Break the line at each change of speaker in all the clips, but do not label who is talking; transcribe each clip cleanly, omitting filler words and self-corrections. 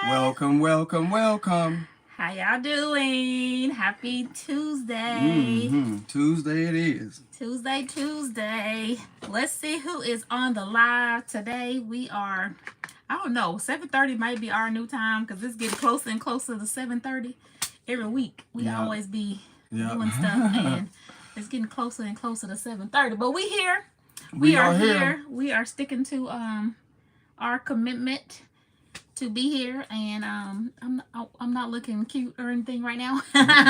Welcome, welcome, welcome.
How y'all doing? Happy Tuesday.
Tuesday it is.
Tuesday. Let's see who is on the live today. We are, I don't know, 7:30 might be our new time because it's getting closer and closer to 7:30 every week. We always be doing stuff and it's getting closer and closer to 7:30. But we here. We are here. We are sticking to our commitment to be here, and I'm not looking cute or anything right now.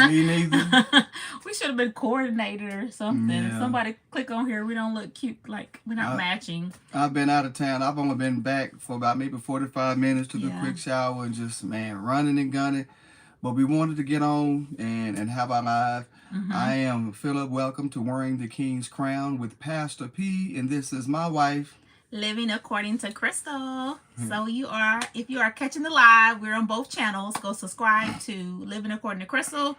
Me neither.
We should have been coordinated or something.
Yeah.
If somebody click on here, we don't look cute, like we're not matching.
I've been out of town. I've only been back for about maybe 45 minutes. Took a quick shower and just running and gunning. But we wanted to get on and have our live. I am Philip. Welcome to Wearing the King's Crown with Pastor P, and this is my wife.
Living According to Crystal. So if you are catching the live, we're on both channels. Go subscribe to Living According to Crystal.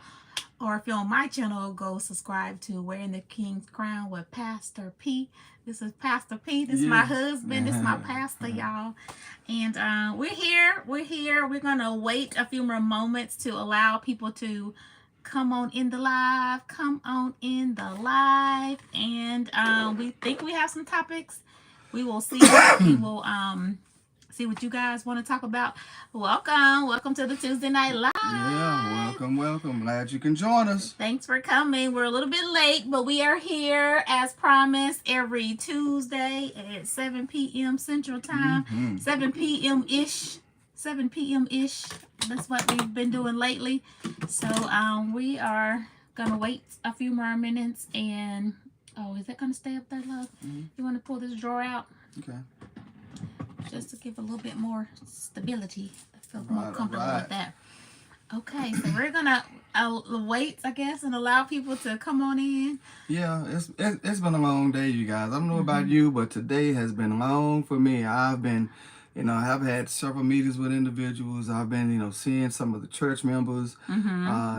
Or if you're on my channel, go subscribe to Wearing the King's Crown with Pastor P. This is Pastor P. This is my husband. This is my pastor, y'all. And we're here. We're going to wait a few more moments to allow people to come on in the live. And we think we have some topics. We will see. We will see what you guys want to talk about. Welcome to the Tuesday Night Live.
Yeah, welcome. Glad you can join us.
Thanks for coming. We're a little bit late, but we are here as promised every Tuesday at 7 p.m. Central Time. 7 p.m.-ish. That's what we've been doing lately. So we are gonna wait a few more minutes and. Oh, is that going to stay up there, love? You want to pull this drawer out?
Okay.
Just to give a little bit more stability. I feel more comfortable with that. Okay, so we're going to wait, I guess, and allow people to come on in.
Yeah, it's been a long day, you guys. I don't know about you, but today has been long for me. I've been... I've had several meetings with individuals. I've been, seeing some of the church members,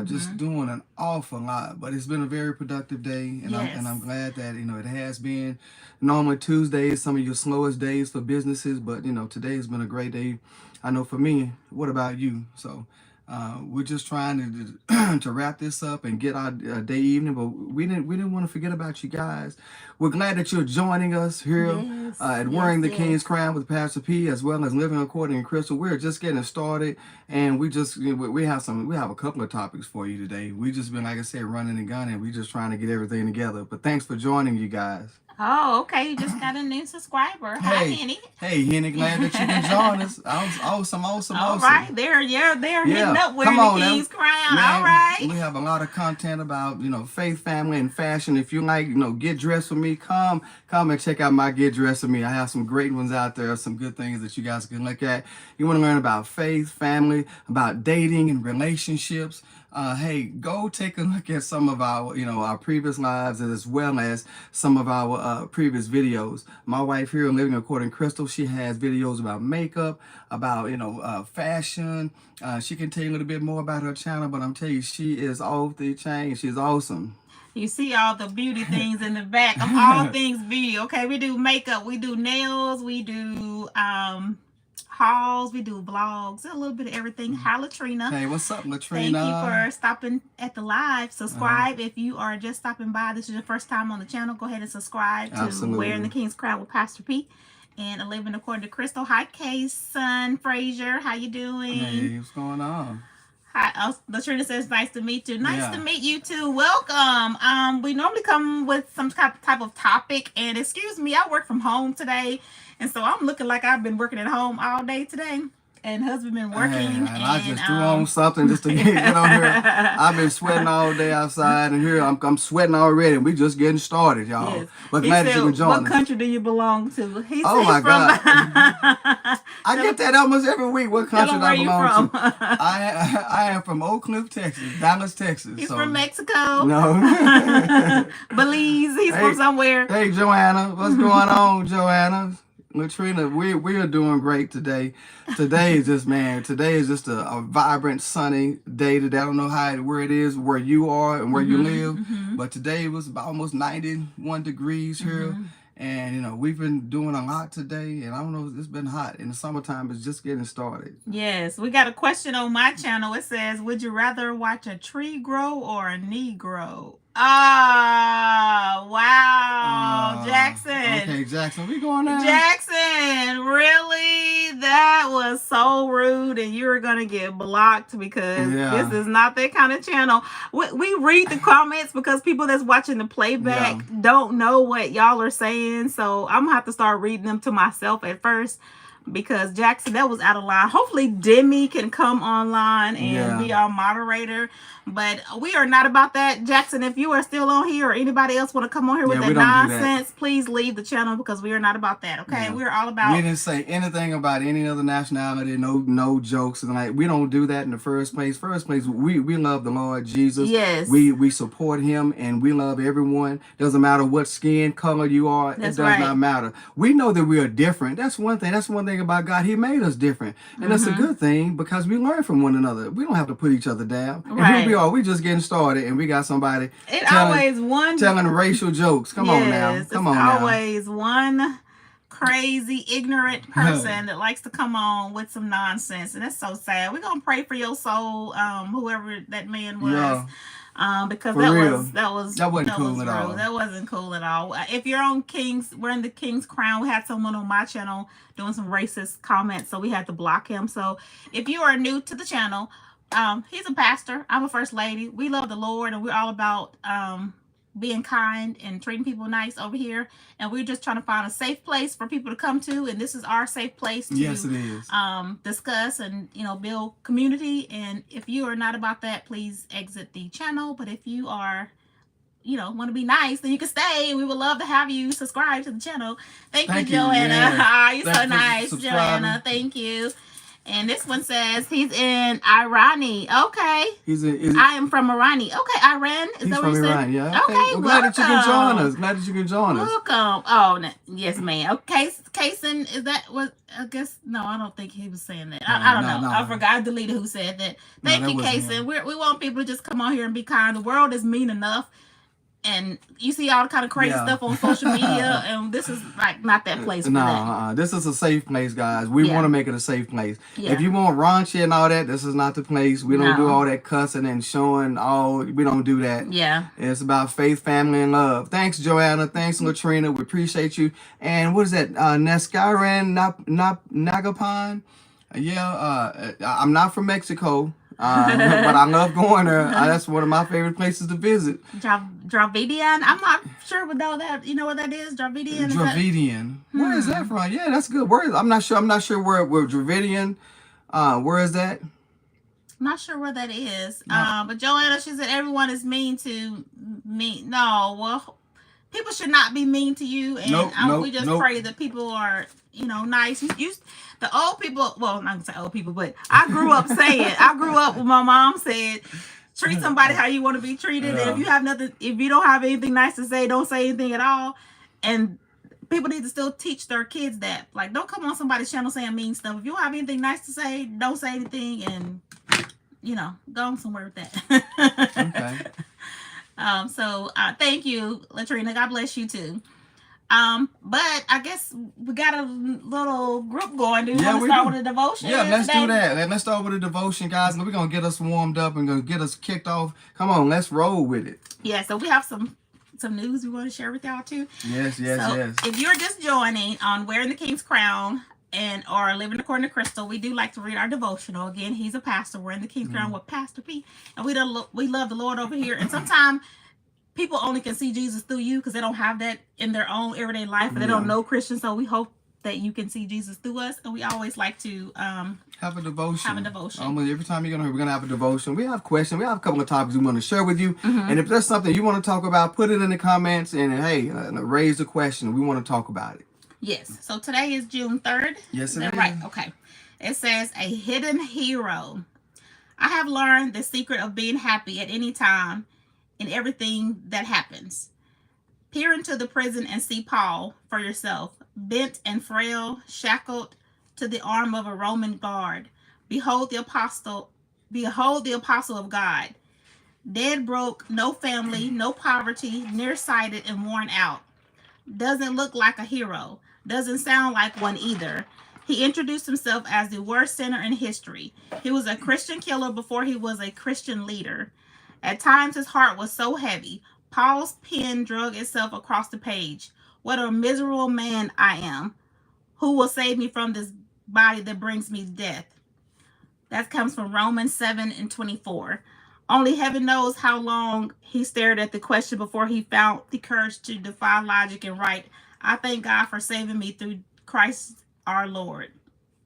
just doing an awful lot. But it's been a very productive day, and I'm glad that it has been. Normally Tuesdays, some of your slowest days for businesses, but today has been a great day. I know for me. What about you? So. We're just trying to wrap this up and get our day evening, but we didn't want to forget about you guys. We're glad that you're joining us here at Wearing the King's Crown with Pastor P, as well as Living According to Crystal. We're just getting started, and we have a couple of topics for you today. We just been, like I said, running and gunning. We just trying to get everything together. But thanks for joining, you guys.
Oh, okay. You just got a new subscriber. Hi, Henny.
Hey, Henny, glad that you can join us. Awesome.
All right. They're hitting up Wearing the King's Crown.
Man,
all right.
We have a lot of content about, faith, family, and fashion. If you like, get dressed with me, come and check out my Get Dressed with Me. I have some great ones out there, some good things that you guys can look at. You want to learn about faith, family, about dating and relationships. Hey, go take a look at some of our, our previous lives, as well as some of our previous videos. My wife here, Living According to Crystal, she has videos about makeup, about fashion. She can tell you a little bit more about her channel, but I'm telling you, she is off the chain. She's awesome.
You see all the beauty things in the back of all things beauty. Okay, we do makeup, we do nails, we do hauls, we do vlogs, a little bit of everything. Hi, Latrina.
Hey, what's up, Latrina?
Thank you for stopping at the live. Subscribe if you are just stopping by. This is your first time on the channel. Go ahead and subscribe to Wearing the King's Crown with Pastor P and Living According to Crystal. Hi, Kay's son, Frazier. How you doing?
Hey, what's going on?
Hi, Latrina says, nice to meet you. Nice to meet you too. Welcome. We normally come with some type of topic, and excuse me, I work from home today. And so I'm looking like I've been working at home all day today. And husband been working. And
I just threw on something just to get on here. I've been sweating all day outside, and here I'm sweating already. And we just getting started, y'all.
Yes.
But glad that you can join us.
What country do you belong to?
Oh my God. I get that almost every week. What country do I belong to? I am from Oak Cliff, Texas, Dallas, Texas.
He's from Mexico.
No.
Belize. He's from somewhere.
Hey, Joanna. What's going on, Joanna? Latrina, we are doing great today. Today is just a vibrant, sunny day today. I don't know where it is, where you are and where you live, but today was about almost 91 degrees here. And we've been doing a lot today, and I don't know, it's been hot. In the summertime, it's just getting started.
Yes, we got a question on my channel. It says, would you rather watch a tree grow or a knee grow? Oh, wow. Jackson.
Okay, Jackson, we going now?
Jackson, really? That was so rude, and you were going to get blocked because this is not that kind of channel. We read the comments because people that's watching the playback don't know what y'all are saying, so I'm going to have to start reading them to myself at first. Because Jackson, that was out of line. Hopefully Demi can come online and be our moderator. But we are not about that. Jackson, if you are still on here or anybody else want to come on here with that nonsense, please leave the channel because we are not about that. Okay, we're all about.
We didn't say anything about any other nationality. No jokes, and like we don't do that in the first place. We love the Lord Jesus.
Yes,
we support Him, and we love everyone. Doesn't matter what skin color you are. It does not matter. We know that we are different. That's one thing. That's one thing about God. He made us different, and that's a good thing because we learn from one another. We don't have to put each other down. And here we are. We just getting started, and we got somebody telling racial jokes. Come on now. Come on now.
Always one crazy, ignorant person that likes to come on with some nonsense, and it's so sad. We're gonna pray for your soul, whoever that man was. Because that wasn't cool at all. That wasn't cool at all. If you're on wearing the King's Crown, we had someone on my channel doing some racist comments, so we had to block him. So if you are new to the channel, he's a pastor. I'm a first lady. We love the Lord, and we're all about being kind and treating people nice over here. And we're just trying to find a safe place for people to come to, and this is our safe place to discuss and build community. And if you are not about that, please exit the channel. But if you are want to be nice, then you can stay. We would love to have you subscribe to the channel. Thank you, Joanna. You're so nice, Joanna. Thank you. And this one says he's in Iran. Okay. I am from Iran. Okay, Iran. Is that what you said?
Yeah.
Okay.
Well, glad that you can join us. Glad that you can join us.
Welcome. Oh, yes, ma'am. Okay, Kaysen, is that what? I guess no. I don't think he was saying that. I don't know. I forgot. I deleted who said that. Thank you, Kaysen. We want people to just come on here and be kind. The world is mean enough. And you see all the kind of crazy stuff on social media, and this is like not that place for that.
This is a safe place, guys. We want to make it a safe place. If you want raunchy and all that, this is not the place. We don't do all that cussing and showing all. We don't do that. It's about faith, family, and love. Thanks, Joanna. Thanks, Latrina. We appreciate you. And what is that? Neskaran Nagapan. I'm not from Mexico. But I love going there. That's one of my favorite places to visit.
Dravidian. I'm not sure what that. You know what that is? Dravidian.
Dravidian. Where is that from? Yeah, that's good. I'm not sure where Dravidian. Where is that?
I'm not sure where that is. But Joanna, she said everyone is mean to me. No, well, people should not be mean to you, and we just pray that people are nice. The old people, well, I'm not gonna say old people, but I grew up when my mom said, treat somebody how you want to be treated. And if you don't have anything nice to say, don't say anything at all. And people need to still teach their kids that. Like, don't come on somebody's channel saying mean stuff. If you don't have anything nice to say, don't say anything, and go on somewhere with that.
Okay.
So thank you, Latrina. God bless you too. But I guess we got a little group going. Do you want to start with a devotion?
Yeah, let's do that. Let's start with a devotion, guys. We're going to get us warmed up and going to get us kicked off. Come on, let's roll with it.
Yeah, so we have some news we want to share with y'all too.
Yes.
If you're just joining on Wearing the King's Crown or Living According to Crystal, we do like to read our devotional. Again, he's a pastor. We're in the King's Crown with Pastor P. And we love the Lord over here. And sometimes people only can see Jesus through you because they don't have that in their own everyday life, and they don't know Christians. So we hope that you can see Jesus through us, and we always like to
have a devotion.
Every
time we're gonna have a devotion. We have questions. We have a couple of topics we want to share with you, and if there's something you want to talk about, put it in the comments, and hey, raise the question. We want to talk about it.
Yes. So today is June 3rd.
Yes, it is.
Right. Okay. It says a hidden hero. I have learned the secret of being happy at any time in everything that happens. Peer into the prison and see Paul for yourself, bent and frail, shackled to the arm of a Roman guard. Behold the apostle of God. Dead broke, no family, no poverty, nearsighted and worn out. doesn't look like a hero, doesn't sound like one either. He introduced himself as the worst sinner in history. He was a Christian killer before he was a Christian leader. At times, his heart was so heavy. Paul's pen drug itself across the page. What a miserable man I am. Who will save me from this body that brings me death? That comes from Romans 7:24. Only heaven knows how long he stared at the question before he found the courage to defy logic and write, I thank God for saving me through Christ our Lord.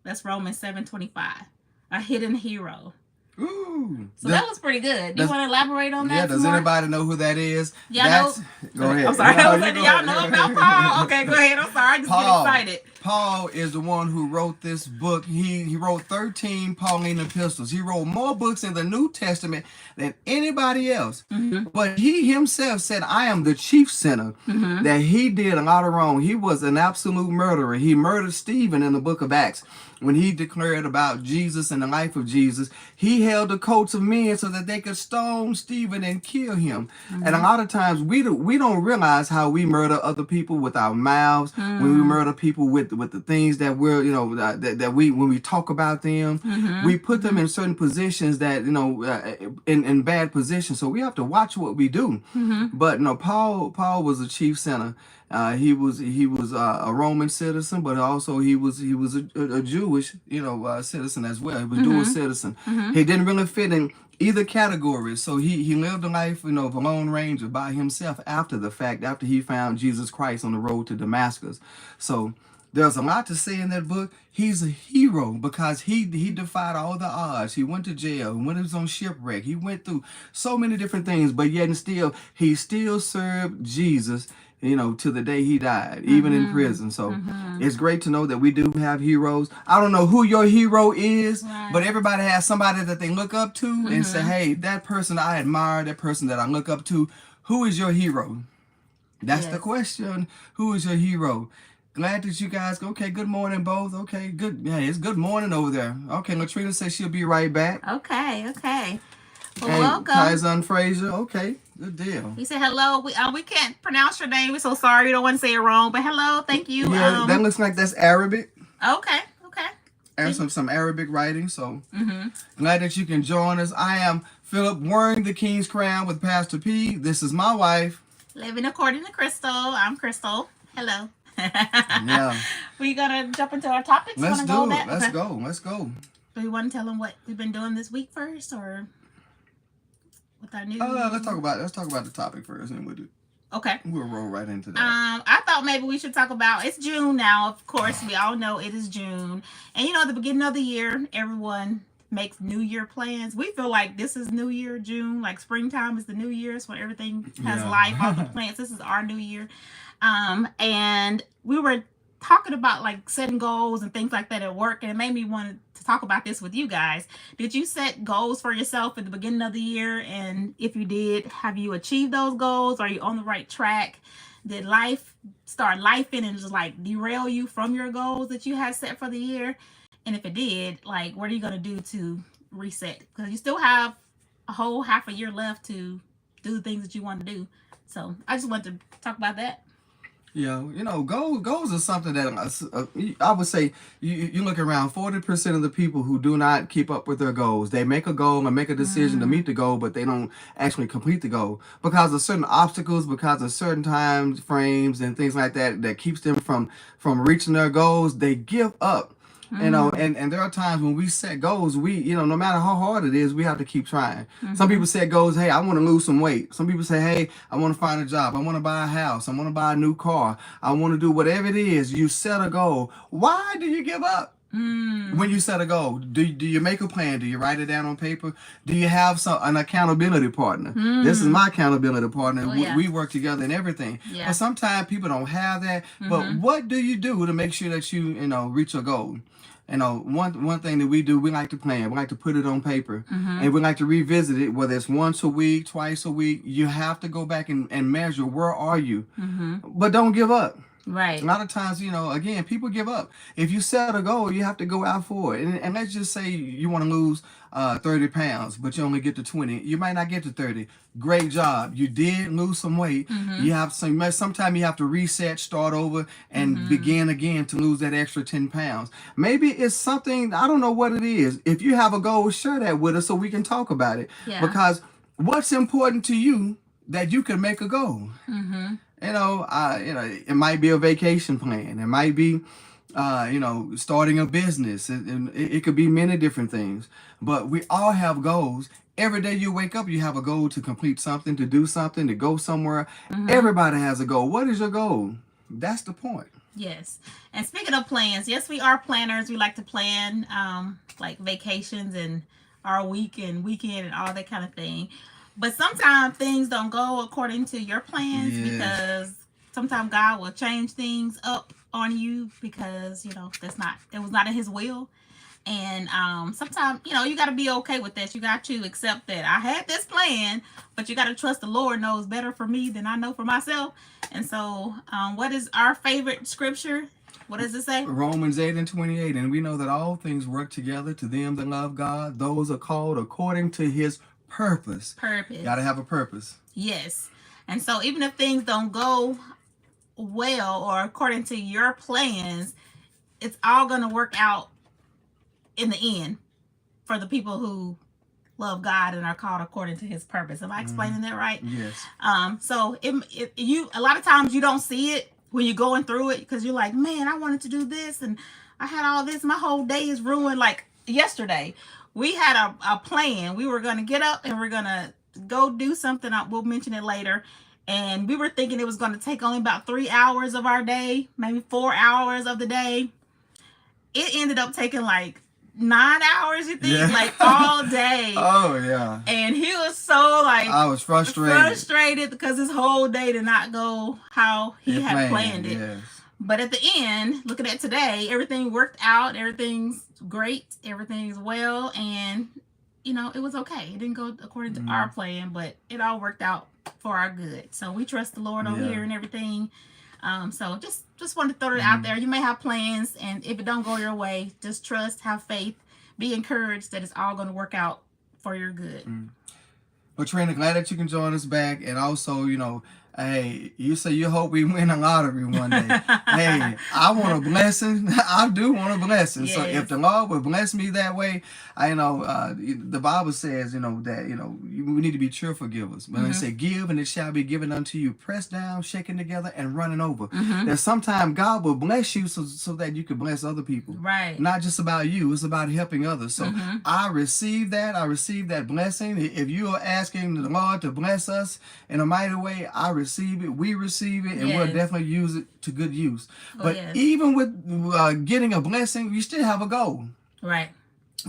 That's Romans 7:25. A hidden hero.
Ooh.
So that was pretty good. Do you want to elaborate on that?
Yeah, does anybody know who that is?
Yeah,
Go ahead.
I'm sorry.
No,
Do y'all know about Paul? Okay, go ahead. I'm sorry. I just get excited.
Paul is the one who wrote this book. He wrote 13 Pauline epistles. He wrote more books in the New Testament than anybody else. Mm-hmm. But he himself said, I am the chief sinner, mm-hmm. that he did a lot of wrong. He was an absolute murderer. He murdered Stephen in the book of Acts. When he declared about Jesus and the life of Jesus, he held the coats of men so that they could stone Stephen and kill him. Mm-hmm. And a lot of times we don't realize how we murder other people with our mouths, mm-hmm. when we murder people with the things that we're, that we, when we talk about them, mm-hmm. we put them in certain positions that, in bad positions. So we have to watch what we do. Mm-hmm. But Paul was a chief sinner. He was a Roman citizen, but also he was a Jewish citizen as well. He was mm-hmm. dual citizen. Mm-hmm. He didn't really fit in either category, so he lived a life of a lone ranger by himself after the fact, after he found Jesus Christ on the road to Damascus. So there's a lot to say in that book. He's a hero because he defied all the odds. He went to jail. When he was on shipwreck, he went through so many different things, but yet and still he still served Jesus, to the day he died, even mm-hmm. in prison. So mm-hmm. it's great to know that we do have heroes. I don't know who your hero is, right. but everybody has somebody that they look up to mm-hmm. and say, hey, that person I admire, that person that I look up to, who is your hero? That's the question. Who is your hero? Glad that you guys go. Okay, good morning, both. Okay, good. Yeah, it's good morning over there. Okay, Latrina says she'll be right back.
Okay. Well,
and
welcome.
Tyson Frazier. Okay, good deal.
You said hello. We can't pronounce your name. We're so sorry. We don't want to say it wrong. But hello. Thank you.
Yeah, that looks like that's Arabic.
Okay.
And some Arabic writing. So glad that you can join us. I am Philip, wearing the King's Crown with Pastor P. This is my wife.
Living according to Crystal. I'm Crystal. Hello.
Yeah.
We gonna jump into our topics.
Let's do it. Let's go.
Do we want to tell them what we've been doing this week first, or with our new?
Let's talk about the topic first, and we'll roll right into that.
I thought maybe we should talk about. It's June now, of course. We all know it is June, and at the beginning of the year, everyone makes New Year plans. We feel like this is New Year, June, like springtime is the New Year, so everything has life, all the plants. This is our New Year. And we were talking about like setting goals and things like that at work, and it made me want to talk about this with you guys. Did you set goals for yourself at the beginning of the year? And if you did, have you achieved those goals? Are you on the right track? Did life start lifing and just like derail you from your goals that you had set for the year? And if it did, like, what are you going to do to reset? Because you still have a whole half a year left to do the things that you want to do. So I just wanted to talk about that.
Yeah, goals are something that I would say you look around 40% of the people who do not keep up with their goals. They make a goal and make a decision to meet the goal, but they don't actually complete the goal because of certain obstacles, because of certain time frames and things like that keeps them from reaching their goals. They give up. And there are times when we set goals, we, no matter how hard it is, we have to keep trying. Some people set goals, hey, I want to lose some weight. Some people say, hey, I want to find a job. I want to buy a house. I want to buy a new car. I want to do whatever it is. You set a goal. Why do you give up? When you set a goal, do you make a plan? Do you write it down on paper? Do you have an accountability partner? This is my accountability partner. We work together and everything. But sometimes people don't have that. But what do you do to make sure that you reach your goal? One thing that we do, we like to plan. We like to put it on paper, and we like to revisit it, whether it's once a week, twice a week. You have to go back and measure, where are you? But don't give up.
Right.
A lot of times, you know, again, people give up. If you set a goal, you have to go out for it. And let's just say you want to lose 30 pounds, but you only get to 20. You might not get to 30. Great job. You did lose some weight.
Mm-hmm.
You have sometimes you have to reset, start over, and begin again to lose that extra 10 pounds. Maybe it's something, I don't know what it is. If you have a goal, share that with us so we can talk about it.
Yeah.
Because what's important to you that you can make a goal?
Mm-hmm.
You know, it might be a vacation plan. It might be, starting a business. It could be many different things. But we all have goals. Every day you wake up, you have a goal to complete something, to do something, to go somewhere. Everybody has a goal. What is your goal? That's the point.
Yes. And speaking of plans, yes, we are planners. We like to plan like vacations and our week and weekend and all that kind of thing. But sometimes things don't go according to your plans because sometimes God will change things up on you because, it was not in his will. And sometimes, you got to be okay with that. You got to accept that I had this plan, but you got to trust the Lord knows better for me than I know for myself. And so what is our favorite scripture? What does it say?
Romans 8:28. And we know that all things work together to them that love God. Those are called according to his purpose.
Purpose.
Got to have a purpose.
Yes. And so even if things don't go well or according to your plans, it's all going to work out in the end for the people who love God and are called according to his purpose. Am I explaining that right?
Yes.
So you a lot of times you don't see it when you're going through it because you're like, man, I wanted to do this and I had all this. My whole day is ruined. Like yesterday, we had a plan. We were going to get up and we're going to go do something. We'll mention it later. And we were thinking it was going to take only about 3 hours of our day, maybe 4 hours of the day. It ended up taking like 9 hours, you think?
Yeah.
Like all day.
Oh, yeah.
And he was so like...
I was frustrated.
Because his whole day did not go how he had planned it.
Yes.
But at the end, looking at today, everything worked out. Everything's great. Everything's well. And, it was okay. It didn't go according to our plan, but it all worked out for our good. So we trust the Lord over here and everything. So just wanted to throw it out there. You may have plans, and if it don't go your way, just trust, have faith, be encouraged that it's all going to work out for your good.
Well, Trina, glad that you can join us back. And also, hey, you say you hope we win a lottery one day. Hey, I want a blessing. I do want a blessing.
Yes.
So if the Lord would bless me that way, the Bible says, that, we need to be cheerful givers. But it said, give and it shall be given unto you, pressed down, shaken together, and running over. That sometimes God will bless you so that you can bless other people.
Right.
Not just about you. It's about helping others. So I receive that. I receive that blessing. If you are asking the Lord to bless us in a mighty way, I receive it. We receive it. And we'll definitely use it to good use. But even with getting a blessing, you still have a goal.
Right.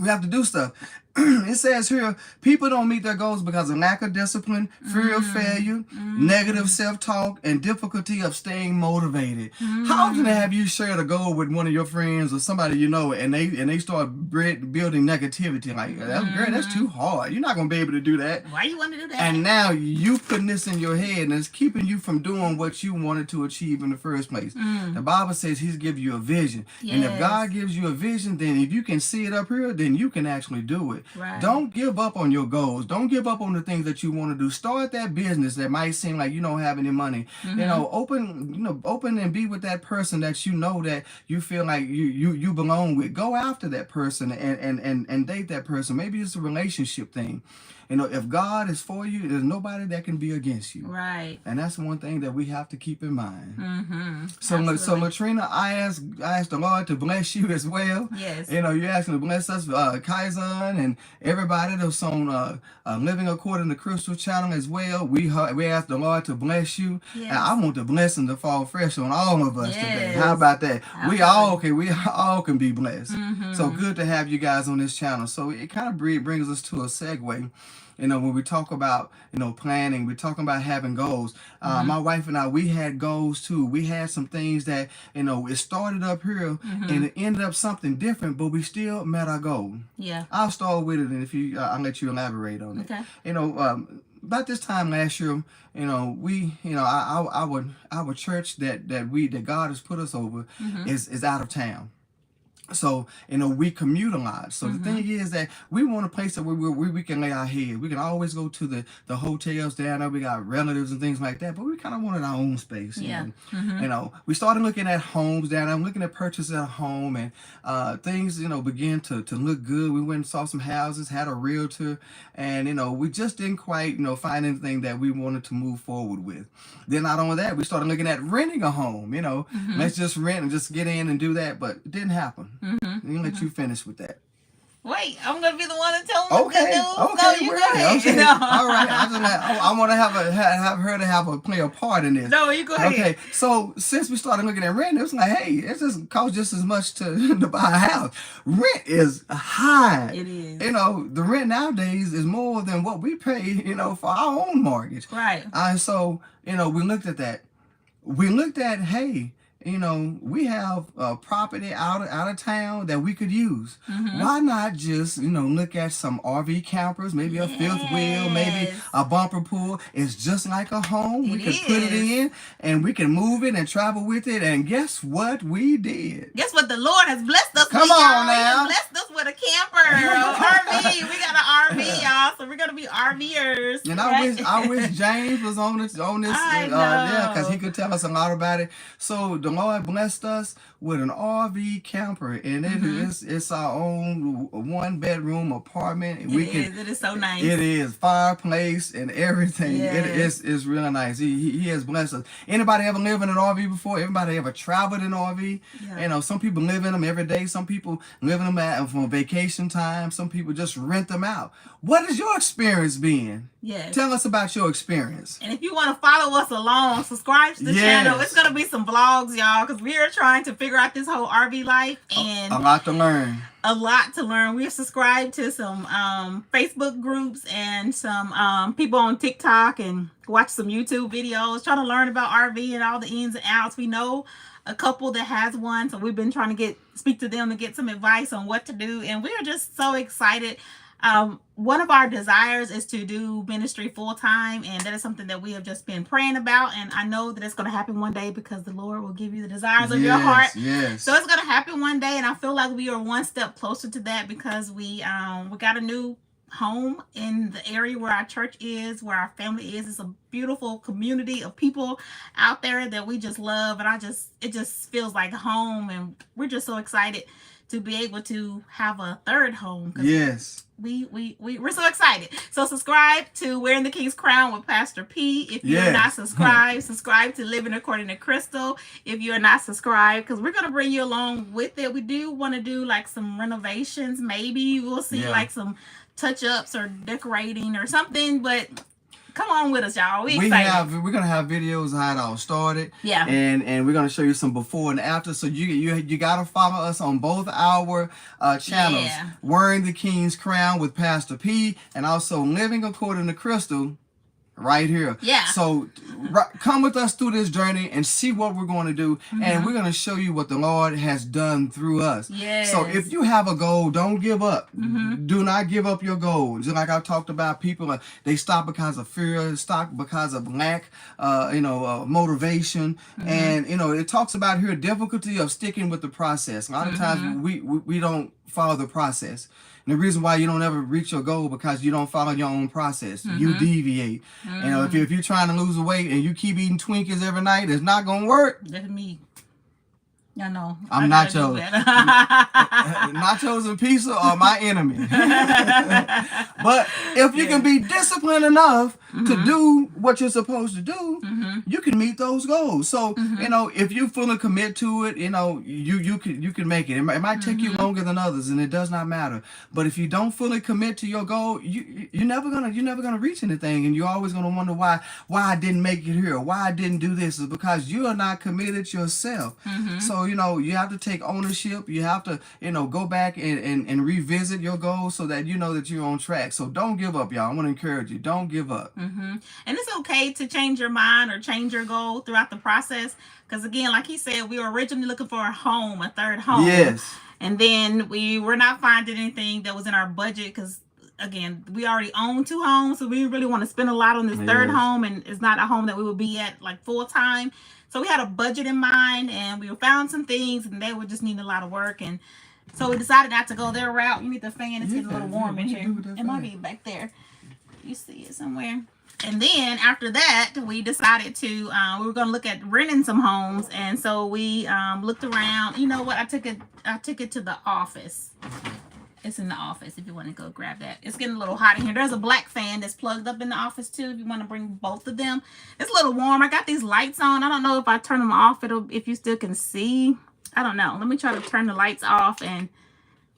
We have to do stuff. It says here, people don't meet their goals because of lack of discipline, fear of failure, negative self-talk, and difficulty of staying motivated. How often have you shared a goal with one of your friends or somebody you know, and they start building negativity? Like, that's too hard. You're not going to be able to do that.
Why you want to do that?
And now you putting this in your head, and it's keeping you from doing what you wanted to achieve in the first place. The Bible says he's give you a vision. And if God gives you a vision, then if you can see it up here, then you can actually do it.
Right.
Don't give up on your goals. Don't give up on the things that you want to do. Start that business that might seem like you don't have any money. Open and be with that person that that you feel like you belong with. Go after that person and date that person. Maybe it's a relationship thing. If God is for you, there's nobody that can be against you.
Right.
And that's one thing that we have to keep in mind. So Latrina, I asked the Lord to bless you as well.
Yes.
You're asking to bless us, Kaizen and everybody that's on Living According to Crystal channel as well. We asked the Lord to bless you.
Yes.
And I want the blessing to fall fresh on all of us today.
Yes.
How about that?
Absolutely.
We all can be blessed. So good to have you guys on this channel. So it kind of brings us to a segue. When we talk about, planning, we're talking about having goals. My wife and I, we had goals too. We had some things that, it started up here and it ended up something different, but we still met our goal.
Yeah.
I'll start with it, and if I'll let you elaborate on it.
Okay.
about this time last year, our church that God has put us over is out of town. So, we commute a lot. So the thing is that we want a place that we can lay our head. We can always go to the hotels down there. We got relatives and things like that, but we kind of wanted our own space.
Yeah.
We started looking at homes down there. I'm looking at purchasing a home, and things, began to look good. We went and saw some houses, had a realtor, and, we just didn't quite, find anything that we wanted to move forward with. Then not only that, we started looking at renting a home, let's just rent and just get in and do that, but it didn't happen. Let me let you finish with that.
Wait, I'm gonna be the one to tell them the good news.
Okay,
No, you go ahead.
Okay. All right, I want to have her to play a part in this.
No, you go ahead.
Okay, so since we started looking at rent, it was like, hey, it just costs just as much to buy a house. Rent is high.
It is.
The rent nowadays is more than what we pay, for our own mortgage.
Right.
So we looked at that. We looked at, hey, we have property out of town that we could use. Why not just, look at some RV campers, maybe a fifth wheel, maybe a bumper pool. It's just like a home. We can put it in and we can move it and travel with it. And guess what we did?
Guess what the Lord has blessed us with,
Come on now.
He has blessed us with a camper, RV. We got an RV, y'all. So we're going to be RVers.
And I wish James was on this, because he could tell us a lot about it. So the Lord blessed us with an RV camper, and it's our own 1-bedroom apartment.
It is so nice.
It is fireplace and everything.
Yes.
It's really nice. He has blessed us. Anybody ever lived in an RV before? Everybody ever traveled in an RV? Yeah. Some people live in them every day. Some people live in them for vacation time. Some people just rent them out. What has your experience been?
Yes.
Tell us about your experience.
And if you want to follow us along, subscribe to the channel. It's going to be some vlogs, y'all, because we are trying to figure out this whole RV life. And
a lot to learn.
A lot to learn. We're subscribed to some Facebook groups and some people on TikTok, and watch some YouTube videos, trying to learn about RV and all the ins and outs. We know a couple that has one, so we've been trying to speak to them to get some advice on what to do, and we're just so excited. One of our desires is to do ministry full-time, and that is something that we have just been praying about, and I know that it's going to happen one day, because the Lord will give you the desires of your heart.
Yes.
So it's going to happen one day, and I feel like we are one step closer to that, because we got a new home in the area where our church is, where our family is. It's a beautiful community of people out there that we just love, and it just feels like home, and we're just so excited to be able to have a third home.
Yes.
We're so excited. So subscribe to Wearing the King's Crown with Pastor P. If you're not subscribed, subscribe to Living According to Crystal if you're not subscribed, because we're going to bring you along with it. We do want to do like some renovations. Maybe we'll see like some touch-ups or decorating or something, but come on with us, y'all. We're excited.
We're gonna have videos of how it all started.
Yeah.
And we're gonna show you some before and after. So you gotta follow us on both our channels.
Yeah.
Wearing the King's Crown with Pastor P, and also Living According to Crystal right here.
Yeah.
So come with us through this journey and see what we're going to do, and we're going to show you what the Lord has done through us.
Yes.
So if you have a goal, don't give up. Do not give up your goal. Just like I talked about, people they stop because of fear, stop because of lack, motivation, and it talks about here difficulty of sticking with the process. A lot of times we don't follow the process. And the reason why you don't ever reach your goal, because you don't follow your own process. You deviate. If you're trying to lose weight and you keep eating Twinkies every night, it's not gonna work.
That's me. I know.
I'm nachos. Nachos and pizza are my enemy. But if you can be disciplined enough to do what you're supposed to do, you can meet those goals. So, if you fully commit to it, you can make it. It might take you longer than others, and it does not matter. But if you don't fully commit to your goal, you're never gonna reach anything, and you're always gonna wonder why I didn't make it here, why I didn't do this. Is because you are not committed yourself. So you have to take ownership. You have to go back and revisit your goals, so that you know that you're on track. So don't give up, y'all. I want to encourage you, don't give up.
And it's okay to change your mind or change your goal throughout the process, because again, like he said, we were originally looking for a third home.
Yes.
And then we were not finding anything that was in our budget, because again, we already own 2 homes, so we really want to spend a lot on this third home, and it's not a home that we would be at like full time. So we had a budget in mind, and we found some things, and they would just need a lot of work, and so we decided not to go their route. You need the fan; it's getting a little warm in here. It might be back there. You see it somewhere. And then after that, we decided to we were going to look at renting some homes, and so we looked around. You know what? I took it to the office. It's in the office if you want to go grab that. It's getting a little hot in here. There's a black fan that's plugged up in the office too if you want to bring both of them. It's a little warm. I got these lights on. I don't know if I turn them off if you still can see. I don't know. Let me try to turn the lights off, and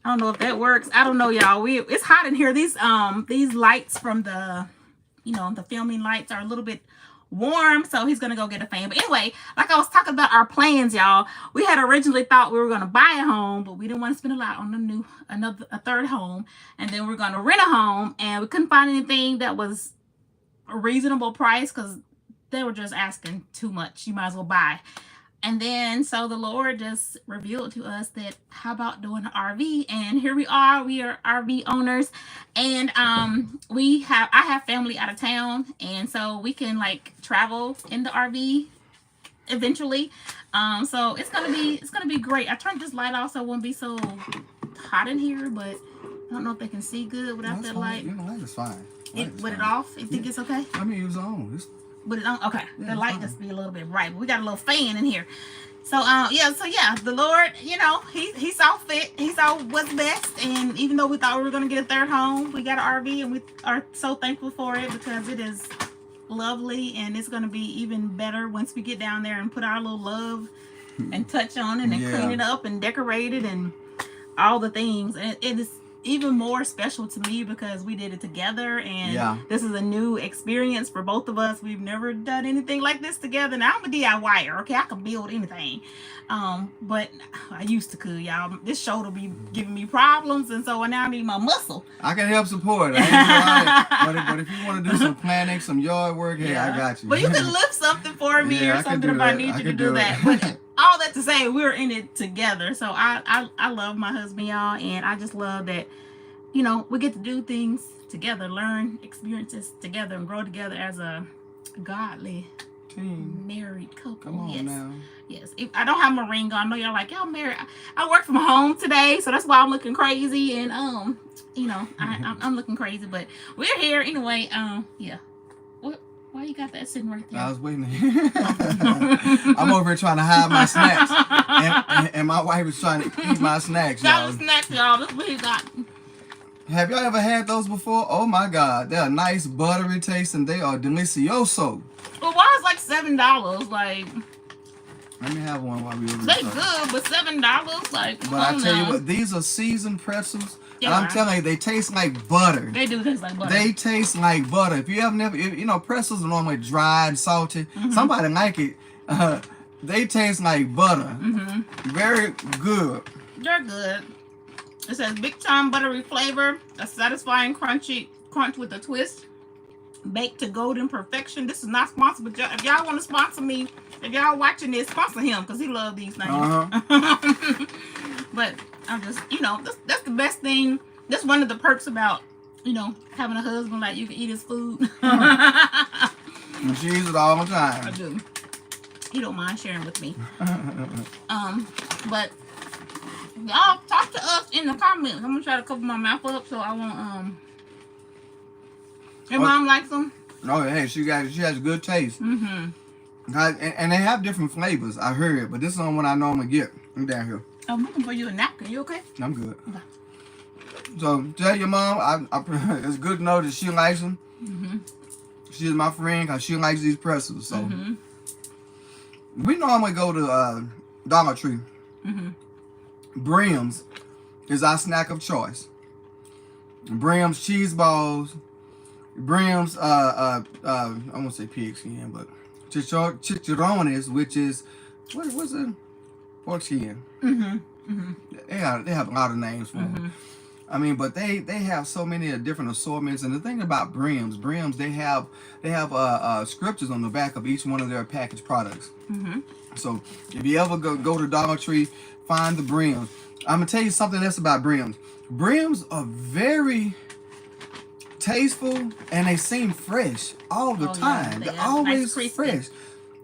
I don't know if that works. I don't know, y'all. It's hot in here. These lights from the the filming lights are a little bit warm, so he's gonna go get a fan. But anyway, like I was talking about our plans, y'all, we had originally thought we were gonna buy a home, but we didn't want to spend a lot on a third home, and then we're gonna rent a home, and we couldn't find anything that was a reasonable price because they were just asking too much. You might as well buy. And then so the Lord just revealed to us that how about doing an RV? And here we are RV owners, and I have family out of town, and so we can like travel in the RV eventually. So it's gonna be great. I turned this light off so it won't be so hot in here, but I don't know if they can see good without that light.
You know, light is fine.
With it off, you think it's okay?
I mean, it was on.
But it don't, okay. The light just be a little bit bright. But we got a little fan in here. So the Lord, he saw fit. He saw what's best. And even though we thought we were gonna get a third home, we got an RV, and we are so thankful for it because it is lovely, and it's gonna be even better once we get down there and put our little love and touch on it and clean it up and decorate it and all the things. And it is even more special to me because we did it together, and this is a new experience for both of us. We've never done anything like this together. Now I'm a DIYer, okay? I can build anything, but I used to could, y'all. This shoulder be giving me problems, and so now I need my muscle.
I can help support. But if you want to do some planning, some yard work, hey, I got you.
But you can lift something for me or something if I need you to do that. But all that to say, we're in it together. So I love my husband, y'all, and I just love that, we get to do things together, learn experiences together, and grow together as a godly married couple.
Come on now.
Yes. If I don't have my ring on, I know y'all like, y'all married. I work from home today, so that's why I'm looking crazy, and I'm looking crazy, but we're here anyway. Why you got that sitting right there?
I was waiting. I'm over here trying to hide my snacks, and my wife is trying to eat my snacks.
Got the snacks, y'all. That's what you got.
Have y'all ever had those before? Oh my God, they're nice, buttery taste, and they are delicioso.
Well, why is like $7? Like,
let me have one while we over
they good, but $7, like.
But I tell you what, these are seasoned pretzels. Yeah, and I'm telling you, they taste like butter.
They do taste like butter.
They taste like butter. If you have never, pretzels are normally dry and salty. Somebody like it. They taste like butter. Very good.
They're good. It says big time buttery flavor, a satisfying crunchy crunch with a twist, baked to golden perfection. This is not sponsored, but if y'all want to sponsor me, if y'all watching this, sponsor him because he loves these things. But I'm just, that's the best thing. That's one of the perks about, having a husband, like you can eat his food.
And she eats it all the time.
I do. He don't mind sharing with me. But y'all talk to us in the comments. I'm gonna try to cover my mouth up so I won't. Your mom likes them.
Oh, hey, she has good taste. And they have different flavors. I heard, but this is the one I normally get. I'm down here.
I'm looking for you a napkin. You okay?
I'm good.
Okay.
So tell your mom, it's good to know that she likes them. She's my friend because she likes these pretzels. So we normally go to Dollar Tree. Brim's is our snack of choice. Brim's cheese balls. Brim's I won't say pigskin, but chicharrones, which is what's it? Pork skin. They have a lot of names for them. I mean, but they have so many different assortments. And the thing about Brim's, they have scriptures on the back of each one of their packaged products. So if you ever go to Dollar Tree, find the Brim's. I'm gonna tell you something else about Brim's. Brim's are very tasteful, and they seem fresh all the
Oh yeah,
time.
they
They're
got nice
always
crispy.
fresh.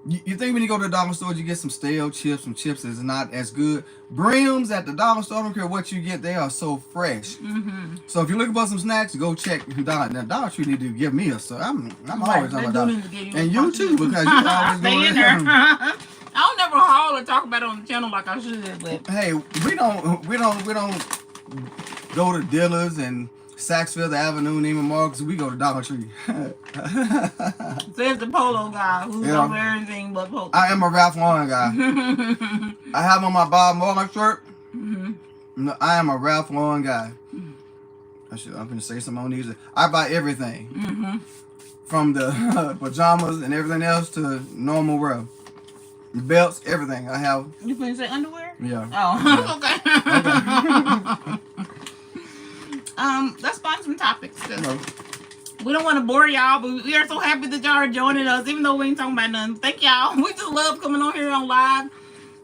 You think when you go to the dollar store, you get some stale chips, some chips that's not as good. Brims at the dollar store, I don't care what you get, they are so fresh.
Mm-hmm.
So if you're looking for some snacks, go check Dollar. Now Dollar Tree need to give me a so I'm
Right.
always on
They
my
do
dollar.
need to give you
And
a
you too, because you always
Stay in there. I don't never haul or talk about it on the channel like I should, but
Hey, we don't go to Dillard's and Saxville Avenue, Neiman Marcus. We go to Dollar Tree.
says the polo guy who's
Yeah.
over everything but polo.
I am a Ralph Lauren guy. I have on my Bob Marley shirt.
Mm-hmm.
No, I am a Ralph Lauren guy. I'm gonna say something on these. I buy everything,
Mm-hmm.
from the pajamas and everything else to normal wear. Belts, everything. I have.
You finna say underwear?
Yeah.
Oh, okay. Let's find some topics because
You know,
we don't want to bore y'all, but we are so happy that y'all are joining us, even though we ain't talking about nothing. Thank y'all. We just love coming on here on live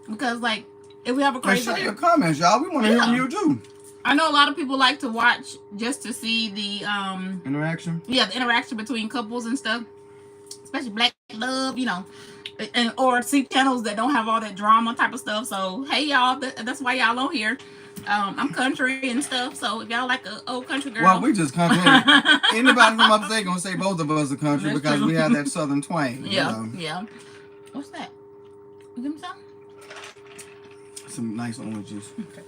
because, like, if we have a
and
crazy,
share your comments, y'all. We want to hear from you too.
I know a lot of people like to watch just to see the
Interaction.
the interaction between couples and stuff, especially Black love, and or see channels that don't have all that drama type of stuff. So hey y'all, that's why y'all on here. I'm country and stuff, so if y'all like a old country girl,
Well, we just country. Anybody from upstate gonna say both of us are country
That's
because
true.
we have that southern twang.
yeah. What's that? You give me some?
Some nice oranges.
Okay.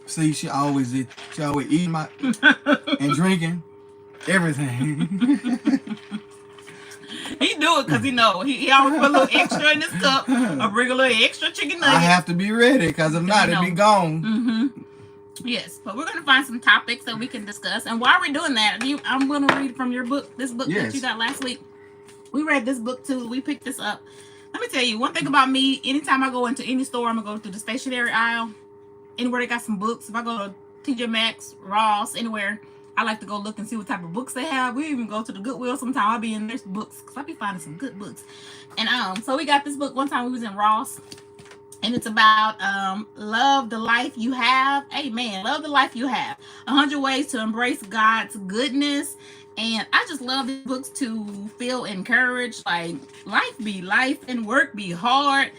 See, she always eating my and drinking everything.
He do it because he know he always put a little extra in his cup or bring a little extra chicken nugget.
I have to be ready because if not, it'd be gone.
Mm-hmm. Yes, but we're gonna find some topics that we can discuss. And while we're doing that, I'm gonna read from your book, this book
Yes.
that you got last week. We read this book too. We picked this up. Let me tell you one thing about me. Anytime I go into any store, I'm gonna go through the stationery aisle. Anywhere they got some books. If I go to TJ Maxx, Ross, anywhere, I like to go look and see what type of books they have. We even go to the Goodwill sometimes. I'll be in their books because I be finding some good books. And so we got this book one time we was in Ross. And it's about love the life you have. Amen. Love the life you have. 100 ways to embrace God's goodness. And I just love these books to feel encouraged. Like life be life and work be hard.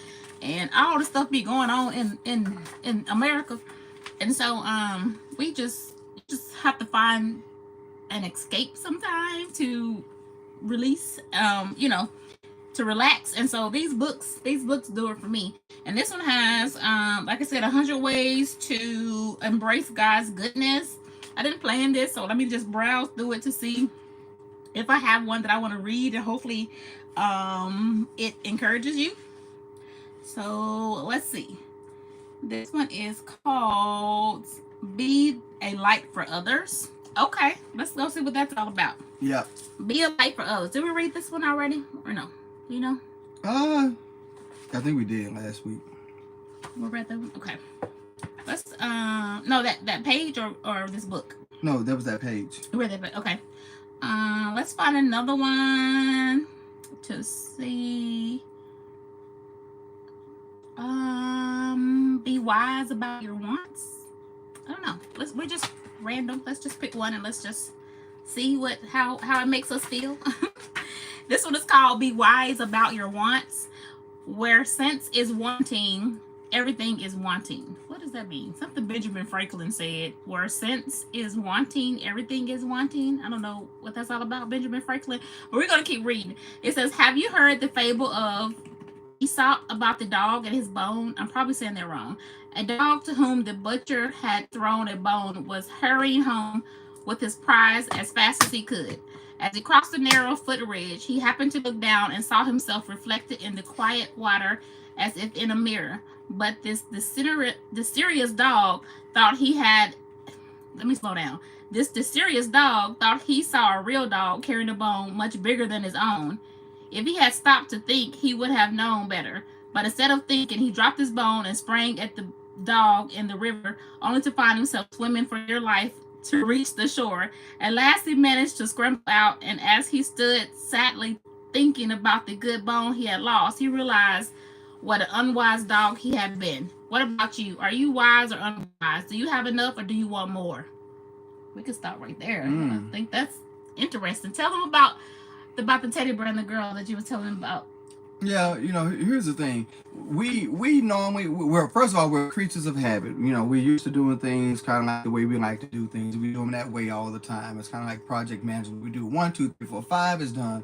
And all the stuff be going on in America. And so we just have to find an escape sometime to release, to relax. And so these books do it for me. And this one has, like I said, 100 ways to embrace God's goodness. I didn't plan this, so let me just browse through it to see if I have one that I want to read, and hopefully it encourages you. So let's see. This one is called Be a Light for Others. Okay, let's go see what that's all about.
Yep.
Be a light for others. Did we read this one already or no? You know?
I think we did last week.
We read that one? Okay. Let's no, that page or this book.
No, that was that page.
We read that page. Okay. Let's find another one to see. Be wise about your wants. I don't know. We're just random. Let's just pick one and let's just see how it makes us feel. This one is called Be Wise About Your Wants. Where sense is wanting, everything is wanting. What does that mean? Something Benjamin Franklin said. Where sense is wanting, everything is wanting. I don't know what that's all about, Benjamin Franklin. But we're going to keep reading. It says, have you heard the fable of Aesop about the dog and his bone? I'm probably saying that wrong. A dog to whom the butcher had thrown a bone was hurrying home with his prize as fast as he could. As he crossed the narrow footridge, he happened to look down and saw himself reflected in the quiet water as if in a mirror. But the serious dog thought he had... Let me slow down. The serious dog thought he saw a real dog carrying a bone much bigger than his own. If he had stopped to think, he would have known better. But instead of thinking, he dropped his bone and sprang at the dog in the river, only to find himself swimming for dear life to reach the shore. At last he managed to scramble out, and as he stood sadly thinking about the good bone he had lost, he realized what an unwise dog he had been. What about you? Are you wise or unwise? Do you have enough or do you want more? We could stop right there.
Mm.
I think that's interesting. Tell them about the teddy bear and the girl that you were telling them about.
Yeah, here's the thing. We normally, well, first of all, we're creatures of habit. We're used to doing things kind of like the way we like to do things. We do them that way all the time. It's kind of like project management. We do 1, 2, 3, 4, 5 is done.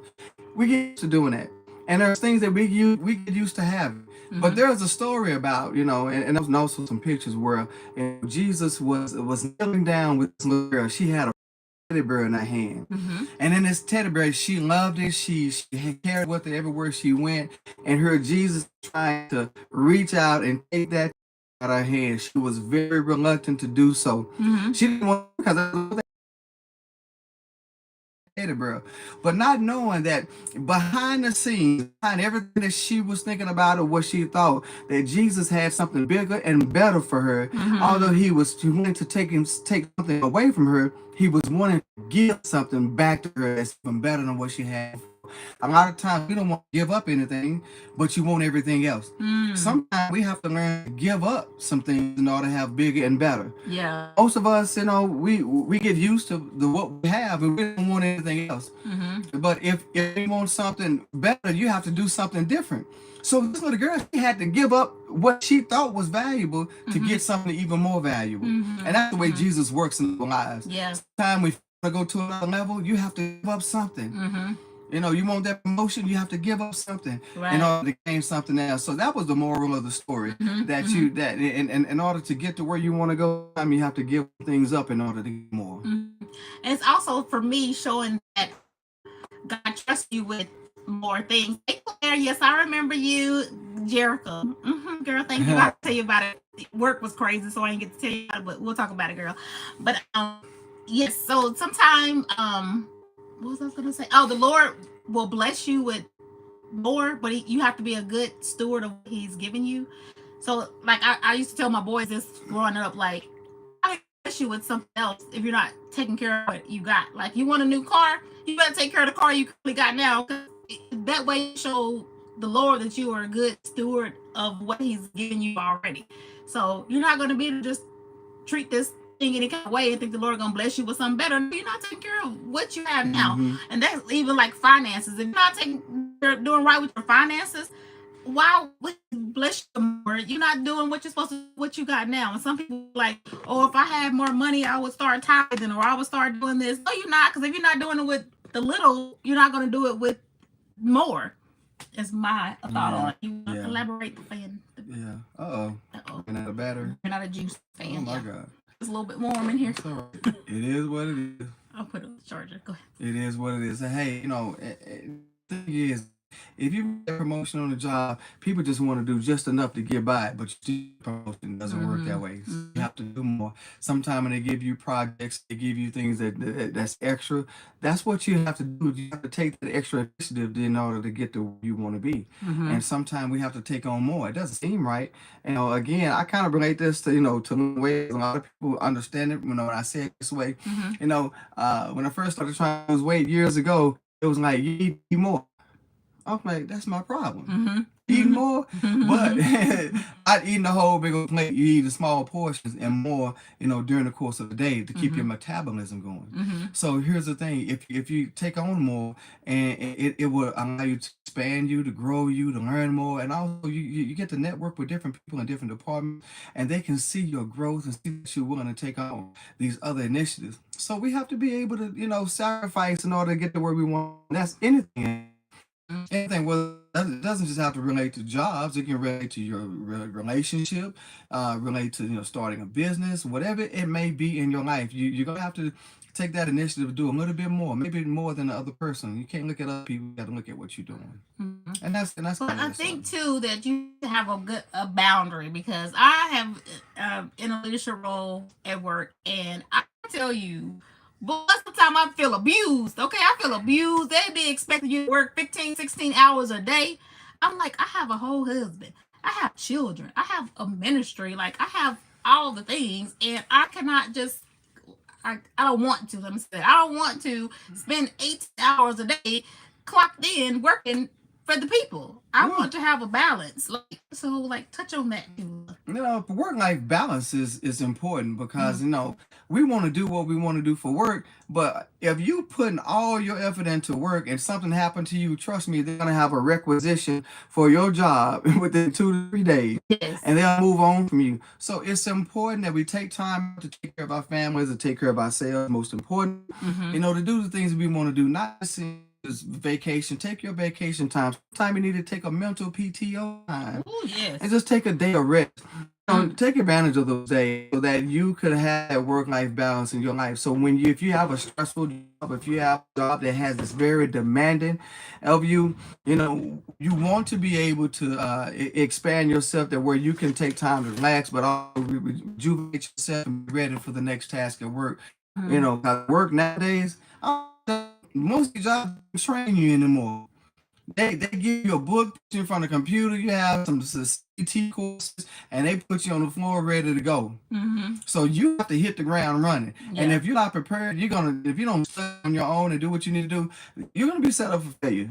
We get used to doing that. And there's things that we get used to having. But there's a story about, and there's also some pictures where Jesus was kneeling down with this little girl. She had a teddy bear in her hand. And in this teddy bear, she loved it. She carried with her everywhere she went. And her Jesus trying to reach out and take that out of her hand. She was very reluctant to do so. She didn't want because teddy bear, but not knowing that behind the scenes, behind everything that she was thinking about or what she thought, that Jesus had something bigger and better for her. Although he wanted to take something away from her, he was wanting to give something back to her that's even better than what she had. A lot of times we don't want to give up anything, but you want everything else. Sometimes we have to learn to give up some things in order to have bigger and better.
Yeah.
Most of us, we get used to what we have and we don't want anything else. But if you want something better, you have to do something different. So this little girl, she had to give up what she thought was valuable to get something even more valuable. And that's the way Jesus works in our lives.
Yeah.
Sometimes we want to go to another level, you have to give up something. You want that promotion, you have to give up something in order to gain something else. So that was the moral of the story. That in order to get to where you want to go, you have to give things up in order to get more.
And it's also for me showing that God trusts you with more things. Hey, Claire, yes, I remember you, Jericho. Girl, thank you. I'll tell you about it. Work was crazy, so I didn't get to tell you about it, but we'll talk about it, girl. But yes, so sometime what was I gonna say? Oh, the Lord will bless you with more, but you have to be a good steward of what He's giving you. So, like I used to tell my boys this growing up, like I bless you with something else if you're not taking care of what you got. Like you want a new car, you better take care of the car you currently got now. That way, you show the Lord that you are a good steward of what He's giving you already. So you're not gonna be able to just treat this any kind of way and think the Lord gonna bless you with something better. You're not taking care of what you have now. And that's even like finances. If you're not doing right with your finances, why would you bless you more? You're not doing what you're supposed to, what you got now. And some people like, oh, if I had more money, I would start tithing or I would start doing this. No, you're not, because if you're not doing it with the little, you're not going to do it with more. Is my thought on it. You want to elaborate the fan?
Yeah. Uh-oh. You're not a battery.
You're not a juice fan.
Oh my God.
It's a little bit warm in here.
Sorry. It is what it is.
I'll put it on the charger. Go ahead.
It is what it is. And hey, the thing is, if you get a promotion on the job, people just want to do just enough to get by, but promotion doesn't work that way. So you have to do more. Sometimes when they give you projects, they give you things that's extra. That's what you have to do. You have to take that extra initiative in order to get to where you want to be. And sometimes we have to take on more. It doesn't seem right. Again, I kind of relate this to the way a lot of people understand it. When I say it this way, when I first started trying to lose weight years ago, it was like you eat more. I'm like, that's my problem. Eating more, but I'd eating the whole big old plate. You eat the small portions and more, during the course of the day to keep your metabolism going. So here's the thing: if you take on more, and it will allow you to expand you, to grow you, to learn more, and also you get to network with different people in different departments, and they can see your growth and see that you're willing to take on these other initiatives. So we have to be able to, sacrifice in order to get to where we want. That's anything. Anything. Well, it doesn't just have to relate to jobs. It can relate to your relationship, relate to starting a business, whatever it may be in your life. You're gonna have to take that initiative to do a little bit more, maybe more than the other person. You can't look at other people. You got to look at what you're doing, and that's.
Well, I think too that you have a boundary, because I have in a leadership role at work, and I tell you. But most of the time I feel abused. Okay, I feel abused. They be expecting you to work 15, 16 hours a day. I'm like, I have a whole husband. I have children. I have a ministry. Like, I have all the things. And I cannot just, I don't want to. Let me say that. I don't want to spend 8 hours a day clocked in working for the people. I want to have a balance. Like, touch on that too.
work-life balance is important because we want to do what we want to do for work, but if you putting all your effort into work and something happened to you, trust me, they're gonna have a requisition for your job within 2 to 3 days,
Yes.
and they'll move on from you. So it's important that we take time to take care of our families, to take care of ourselves. Most important, to do the things we want to do, not just vacation. Take your vacation time. Sometimes you need to take a mental PTO time.
Oh, yes.
And just take a day of rest. Take advantage of those days so that you could have that work-life balance in your life. So if you have a stressful job, if you have a job that has this very demanding of you, you want to be able to expand yourself that where you can take time to relax, but also rejuvenate yourself and be ready for the next task at work. Work nowadays, most jobs don't train you anymore. They give you a book in front of the computer. You have some CT courses, and they put you on the floor ready to go. So you have to hit the ground running.
Yeah.
And if you're not prepared, if you don't study on your own and do what you need to do, you're gonna be set up for failure.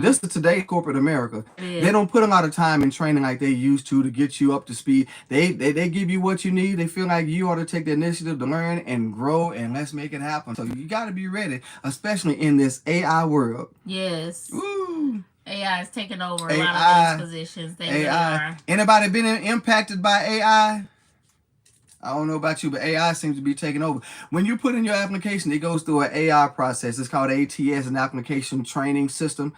This is today's corporate America. They don't put a lot of time in training like they used to get you up to speed. They give you what you need. They feel like you ought to take the initiative to learn and grow, and let's make it happen. So you got to be ready, especially in this AI world.
Yes.
Woo.
AI is taking over a lot of these positions. They really are.
Anybody been impacted by AI? I don't know about you, but AI seems to be taking over. When you put in your application, it goes through an AI process. It's called ATS, an application training system,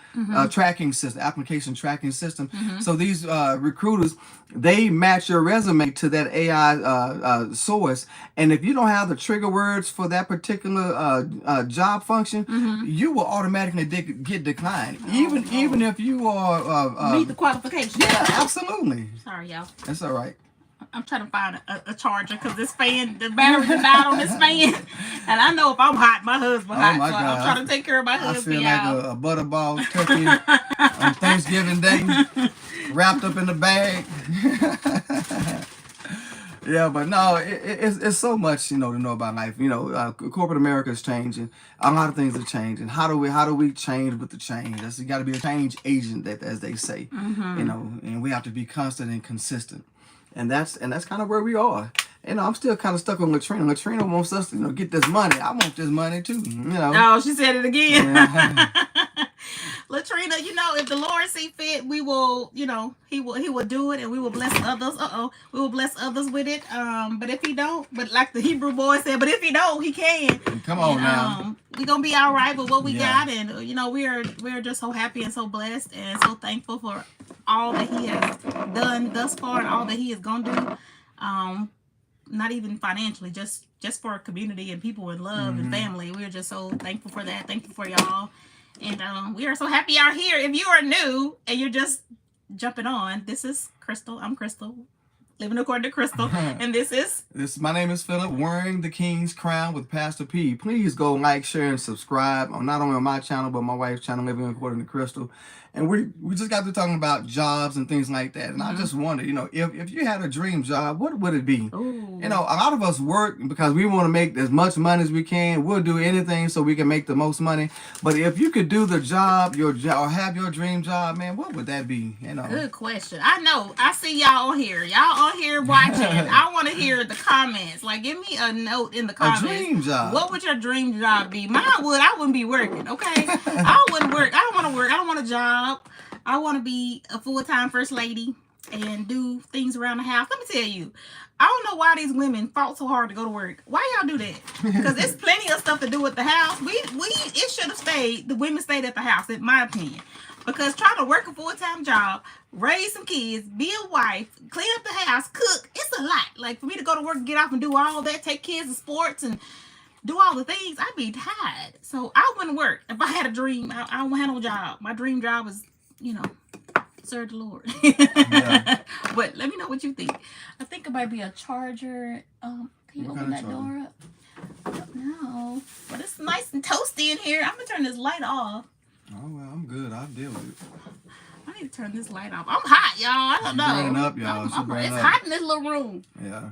tracking system, application tracking system. So these recruiters, they match your resume to that AI source. And if you don't have the trigger words for that particular job function, you will automatically get declined. Even if you are...
meet the qualifications.
Yeah, absolutely.
Sorry, y'all.
That's all right.
I'm trying to find a charger because this fan, the battery died on this fan. And I know if I'm hot, my husband hot.
My
so
God.
I'm trying to take care of my husband.
I feel like a butterball turkey on Thanksgiving Day, wrapped up in the bag. Yeah, but no, it's so much to know about life. Corporate America is changing. A lot of things are changing. How do we change with the change? You got to be a change agent, as they say. And we have to be constant and consistent. And that's kind of where we are. I'm still kind of stuck on Latrina. Latrina wants us to get this money. I want this money too.
Oh, she said it again.
Yeah.
Latrina, if the Lord see fit, we will, he will do it, and we will bless others. We will bless others with it. But if he don't, but like the Hebrew boy said, but if he don't, he can.
Come on now.
We're gonna be all right with what we got, and we're just so happy and so blessed and so thankful for all that he has done thus far and all that he is gonna do. Not even financially, just for our community and people in love and family. We're just so thankful for that. Thankful for y'all. And we are so happy out here. If you are new and you're just jumping on, this is Crystal. I'm Crystal, living according to Crystal. And
my name is Philip, wearing the King's Crown with Pastor P. Please go like, share, and subscribe. Not only on my channel, but my wife's channel, Living According to Crystal. And we just got to talking about jobs and things like that. And I just wondered, if you had a dream job, what would it be?
Ooh.
A lot of us work because we want to make as much money as we can. We'll do anything so we can make the most money. But if you could do the job, or have your dream job, man, what would that be?
Good question. I know. I see y'all on here. Y'all on here watching. I want to hear the comments. Like, give me a note in the comments.
A dream job.
What would your dream job be? Mine would. I wouldn't be working. Okay. I wouldn't work. I don't want to work. I don't want a job. I want to be a full-time first lady and do things around the house. Let me tell you, I don't know why these women fought so hard to go to work. Why y'all do that? Because there's plenty of stuff to do with the house. It should have stayed. The women stayed at the house, in my opinion. Because trying to work a full-time job, raise some kids, be a wife, clean up the house, cook, it's a lot. Like, for me to go to work, get off and do all that, take kids to sports and do all the things, I'd be tired. So I wouldn't work. If I had a dream, I wouldn't have no job. My dream job is, serve the Lord.
Yeah.
But let me know what you think. I think it might be a charger. Can you open that door up? No. But it's nice and toasty in here. I'm going to turn this light off.
Oh, well, I'm good. I'll deal with it.
I need to turn this light off. I'm hot, y'all. I don't know.
Burning up, y'all.
It's hot in this little room.
Yeah.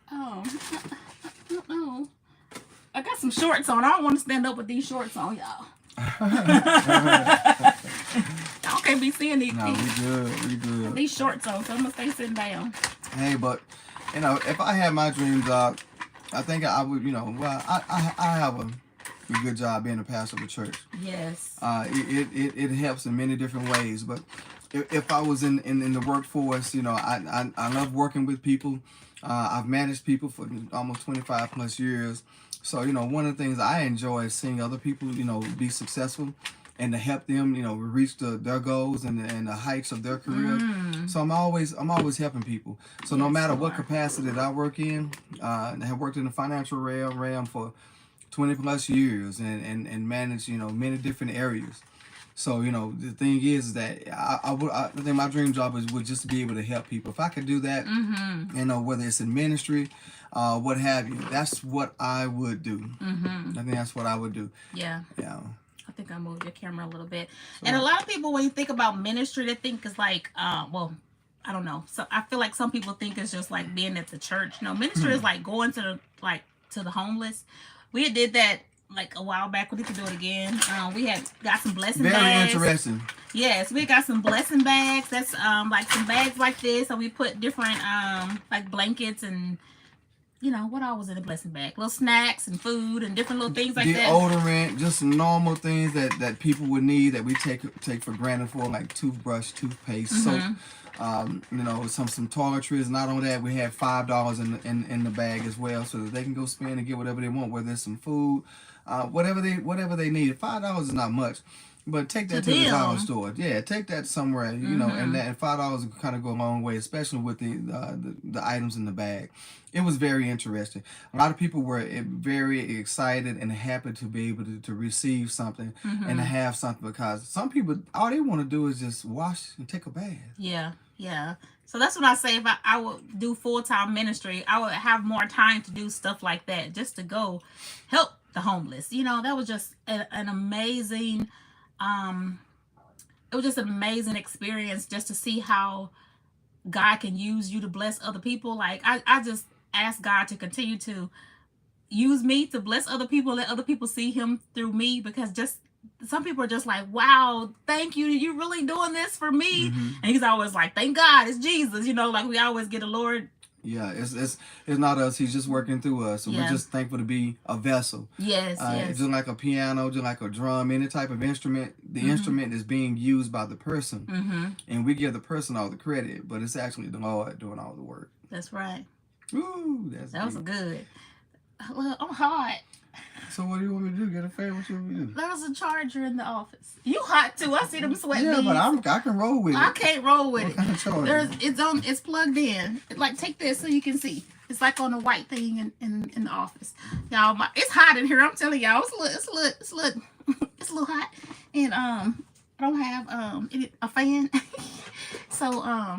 Oh, I don't know. I got some shorts on. I don't want to stand up with these shorts on, y'all. Y'all can't be seeing these.
No, we good.
These shorts on, so I'm gonna stay sitting down.
Hey, but if I had my dream job, I think I would. Well, I have a good job being a pastor of a church.
Yes.
It helps in many different ways. But if I was in the workforce, I love working with people. I've managed people for almost 25 plus years. So, one of the things I enjoy is seeing other people, be successful and to help them, reach their goals and the heights of their career. So I'm always helping people. So no
Yes,
matter
you
what
are.
capacity that I work in, I have worked in the financial realm for 20 plus years and managed, many different areas. So, the thing is that I think my dream job would just be able to help people. If I could do that, whether it's in ministry, what have you, that's what I would do. I think that's what I would do.
Yeah.
Yeah.
I think I moved your camera a little bit. And a lot of people, when you think about ministry, they think it's like, well, I don't know. So I feel like some people think it's just like being at the church. No, ministry is like going to the homeless. We did that like a while back. We need to do it again. We had got some blessing
Very
bags.
interesting.
Yes, we got some blessing bags. That's like some bags like this, and we put different like blankets and what all was in the blessing bag? Little snacks and food and different little things like that.
Deodorant, just normal things that people would need that we take for granted for, like toothbrush, toothpaste, soap. Some toiletries. Not only that, we had $5 in the bag as well, so that they can go spend and get whatever they want, whether it's some food, whatever they need. $5 is not much. But take that to the dollar store. Yeah, take that somewhere, and $5 will kind of go a long way, especially with the items in the bag. It was very interesting. A lot of people were very excited and happy to be able to receive something and to have something, because some people, all they want to do is just wash and take a bath.
Yeah, yeah. So that's what I say. If I would do full-time ministry, I would have more time to do stuff like that, just to go help the homeless. That was just an amazing... it was just an amazing experience just to see how God can use you to bless other people. Like I just ask God to continue to use me to bless other people, let other people see him through me, because just some people are just like, wow, thank you, you're really doing this for me. And he's always like, thank God, it's Jesus. Like we always get the Lord.
Yeah, it's not us. He's just working through us. So we're just thankful to be a vessel.
Yes, yes.
Just like a piano, just like a drum, any type of instrument, the instrument is being used by the person. And we give the person all the credit, but it's actually the Lord doing all the work.
That's right.
Ooh,
that was good. Well, I'm hot.
So what do you want me to do? Get a fan? What you want me to do?
There's a charger in the office. You hot too. I see them sweat beads.
Yeah, but I can roll with it.
I can't roll with it.
What kind of charger?
It's plugged in. Like, take this so you can see. It's like on a white thing in the office. Y'all, it's hot in here. I'm telling y'all, it's a little hot. And I don't have a fan. So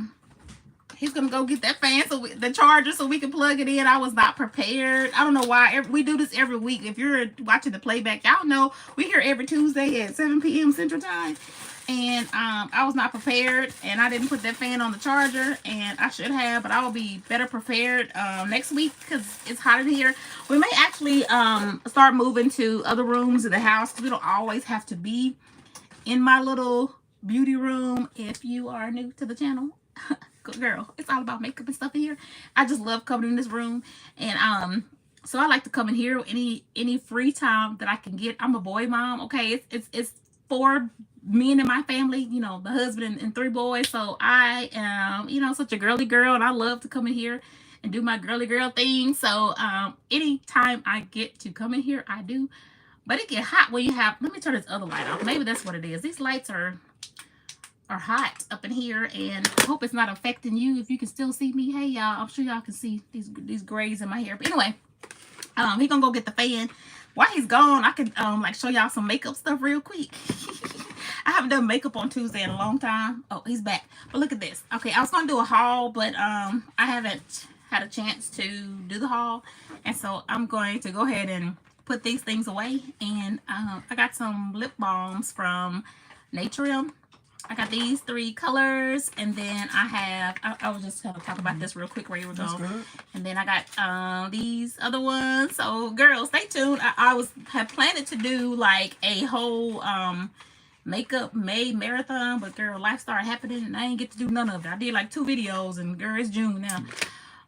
he's gonna go get that fan, the charger, so we can plug it in. I was not prepared. I don't know why. We do this every week. If you're watching the playback, y'all know we here every Tuesday at 7 p.m. Central Time. And I was not prepared, and I didn't put that fan on the charger, and I should have, but I will be better prepared next week, because it's hot in here. We may actually start moving to other rooms in the house, because we don't always have to be in my little beauty room. If you are new to the channel, good girl, it's all about makeup and stuff in here. I just love coming in this room, and so I like to come in here any free time that I can get. I'm a boy mom, okay? It's 4 men in my family, the husband and 3 boys. So I am, such a girly girl, and I love to come in here and do my girly girl thing. So anytime I get to come in here, I do. But it get hot when you have, let me turn this other light off. Maybe that's what it is. These lights are hot up in here, and I hope it's not affecting you. If you can still see me, hey y'all, I'm sure y'all can see these grays in my hair. But anyway, he gonna go get the fan. While he's gone, I can like show y'all some makeup stuff real quick. I haven't done makeup on Tuesday in a long time. Oh, he's back. But look at this. Okay, I was gonna do a haul, but I haven't had a chance to do the haul, and so I'm going to go ahead and put these things away. And I got some lip balms from Naturium. I got these 3 colors, and then I have, I was just going to talk about this real quick where you were going. And then I got these other ones. So girls, stay tuned. I have planned to do like a whole makeup May marathon, but girl, life started happening and I ain't get to do none of it. I did like 2 videos and girl, it's June now.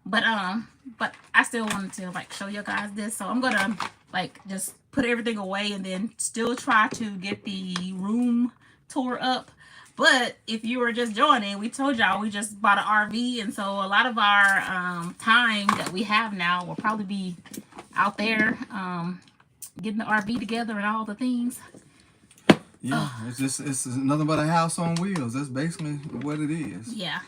But I still wanted to like show you guys this. So I'm gonna like just put everything away and then still try to get the room tour up. But if you were just joining, we told y'all we just bought an RV, and so a lot of our time that we have now will probably be out there getting the RV together and all the things.
Yeah, it's nothing but a house on wheels. That's basically what it is.
Yeah.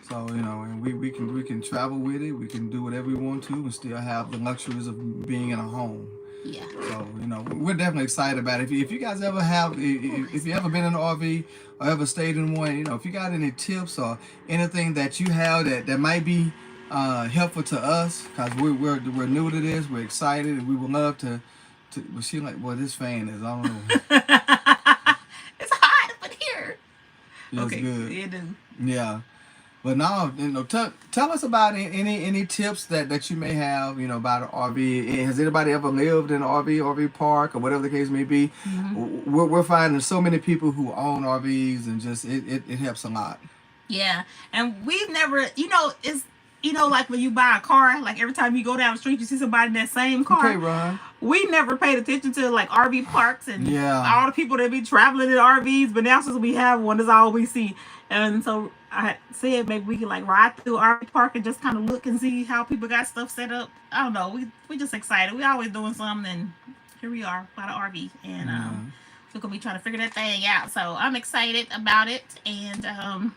So, you know, and we can travel with it. We can do whatever we want to and still have the luxuries of being in a home.
Yeah.
So, you know, we're definitely excited about it. If you guys ever have, if you ever been in an RV or ever stayed in one, you know, if you got any tips or anything that you have that might be helpful to us, because we're new to this, we're excited, and we would love to well, she like, well, this fan is, I don't know.
It's hot up in here.
It's
Okay,
good.
it do.
Yeah. But now, you know, tell us about any tips that you may have, you know, about an RV. Has anybody ever lived in an RV park, or whatever the case may be?
Mm-hmm.
We're finding so many people who own RVs, and just it helps a lot.
Yeah, and we've never, it's like when you buy a car, like every time you go down the street, you see somebody in that same car.
Okay, Ron.
We never paid attention to like RV parks and
Yeah.
all the people that be traveling in RVs, but now since we have one, that's all we see. And so I said maybe we could like ride through RV park and just kind of look and see how people got stuff set up. I don't know. We just excited. We always doing something, and here we are by the RV, and we're gonna be trying to figure that thing out. So I'm excited about it, and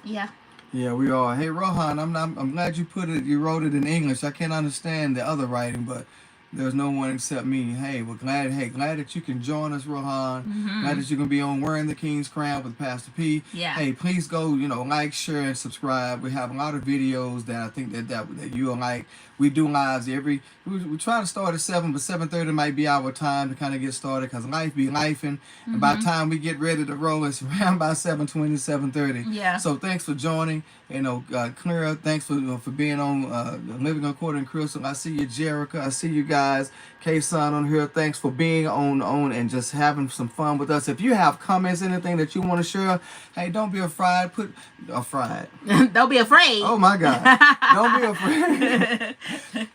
yeah.
Yeah, we are. Hey, Rohan, I'm glad you you wrote it in English. I can't understand the other writing, but there's no one except me. Hey, we're glad that you can join us, Rohan.
Mm-hmm.
Glad that you can be on Wearing the King's Crown with Pastor P.
Yeah.
Hey, please go, you know, like, share, and subscribe. We have a lot of videos that I think that you'll like. We do lives we try to start at 7, but 7:30 might be our time to kind of get started, because life be lifing. And by the time we get ready to roll, it's around by 7:20, 7:30.
Yeah.
So thanks for joining. You know, Clara, thanks for being on Living According to Crystal. I see you, Jerica. I see you guys. K-Son on here. Thanks for being on and just having some fun with us. If you have comments, anything that you want to share, hey, don't be afraid.
Don't be afraid.
Oh my God. Don't be afraid.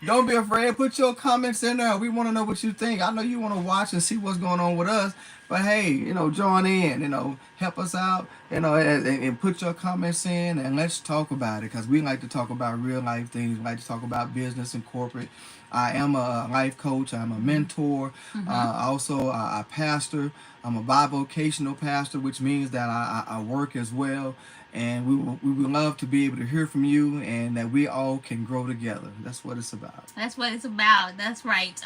Don't be afraid. Put your comments in there. We want to know what you think. I know you want to watch and see what's going on with us. But hey, you know, join in, you know, help us out, you know, and put your comments in, and let's talk about it, because we like to talk about real life things. We like to talk about business and corporate. I am a life coach. I'm a mentor. Also a pastor. I'm a bivocational pastor, which means that I work as well. And we would love to be able to hear from you, and that we all can grow together. That's what it's about.
That's what it's about. That's right.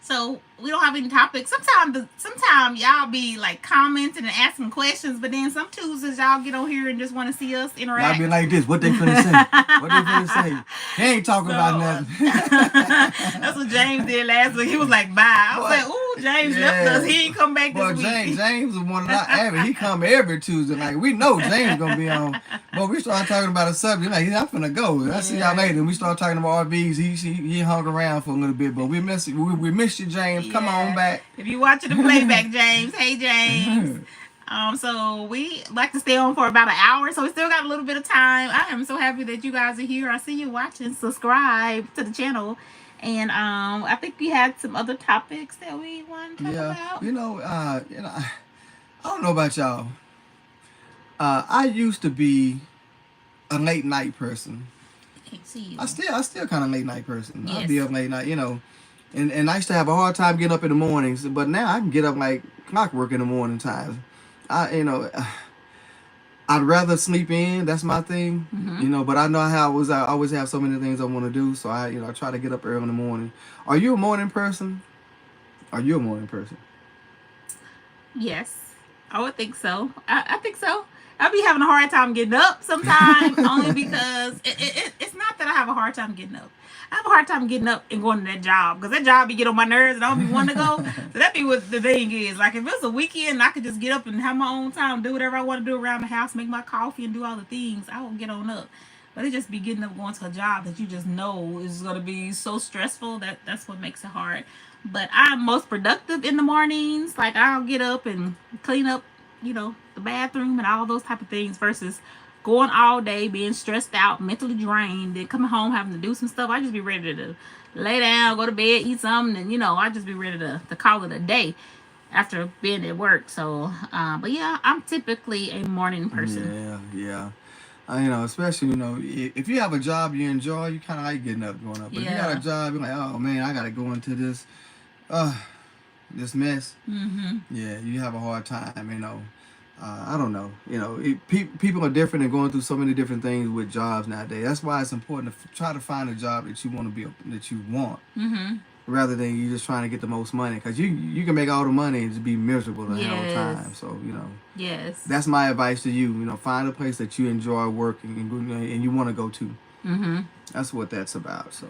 So we don't have any topics. Sometimes y'all be like commenting and asking questions, but then some Tuesdays y'all get on here and just want to see us interact.
Y'all be like this. What they finna say? What they finna say? He ain't talking about nothing.
That's what James did last week. He was like, bye. I was like, ooh, James left us. He ain't come back this week.
James is one of our he come every Tuesday. Like, we know James gonna be on. But we start talking about a subject. Like, I'm finna go. I see y'all later. And we start talking about RVs. He hung around for a little bit, but we miss you, James. Come on back.
If you watching the playback, James. Hey, James. So we like to stay on for about an hour, so we still got a little bit of time. I am so happy that you guys are here. I see you watching. Subscribe to the channel. And I think we had some other topics that we want to talk about.
You know, I don't know about y'all. I used to be a late night person.
I can't see you.
I still kind of late night person.
Yes.
I'll be up late night, you know. And I used to have a hard time getting up in the mornings, but now I can get up like clockwork in the morning times. I'd rather sleep in. That's my thing, you know. But I know how I always have so many things I want to do, so I try to get up early in the morning. Are you a morning person?
Yes, I would think so. I think so. I be having a hard time getting up sometimes, only because it's not that I have a hard time getting up. I have a hard time getting up and going to that job, because that job be get on my nerves and I don't be wanting to go. So that be what the thing is. Like, if it's a weekend, I could just get up and have my own time, do whatever I want to do around the house, make my coffee and do all the things. I will get on up. But it just be getting up, going to a job that you just know is going to be so stressful. That's what makes it hard. But I'm most productive in the mornings. Like, I'll get up and clean up the bathroom and all those type of things versus going all day, being stressed out, mentally drained, then coming home having to do some stuff. I just be ready to lay down, go to bed, eat something, and I just be ready to call it a day after being at work. So, but yeah, I'm typically a morning person.
Yeah. Especially, if you have a job you enjoy, you kind of like getting up, going up. But if you got a job, you're like, oh man, I got to go into this mess. Yeah, you have a hard time, I don't know. People are different and going through so many different things with jobs nowadays. That's why it's important to try to find a job that you want that you want, rather than you just trying to get the most money. Because you can make all the money and just be miserable the whole time. So
Yes.
that's my advice to you. Find a place that you enjoy working and you want to go to. That's what that's about. So.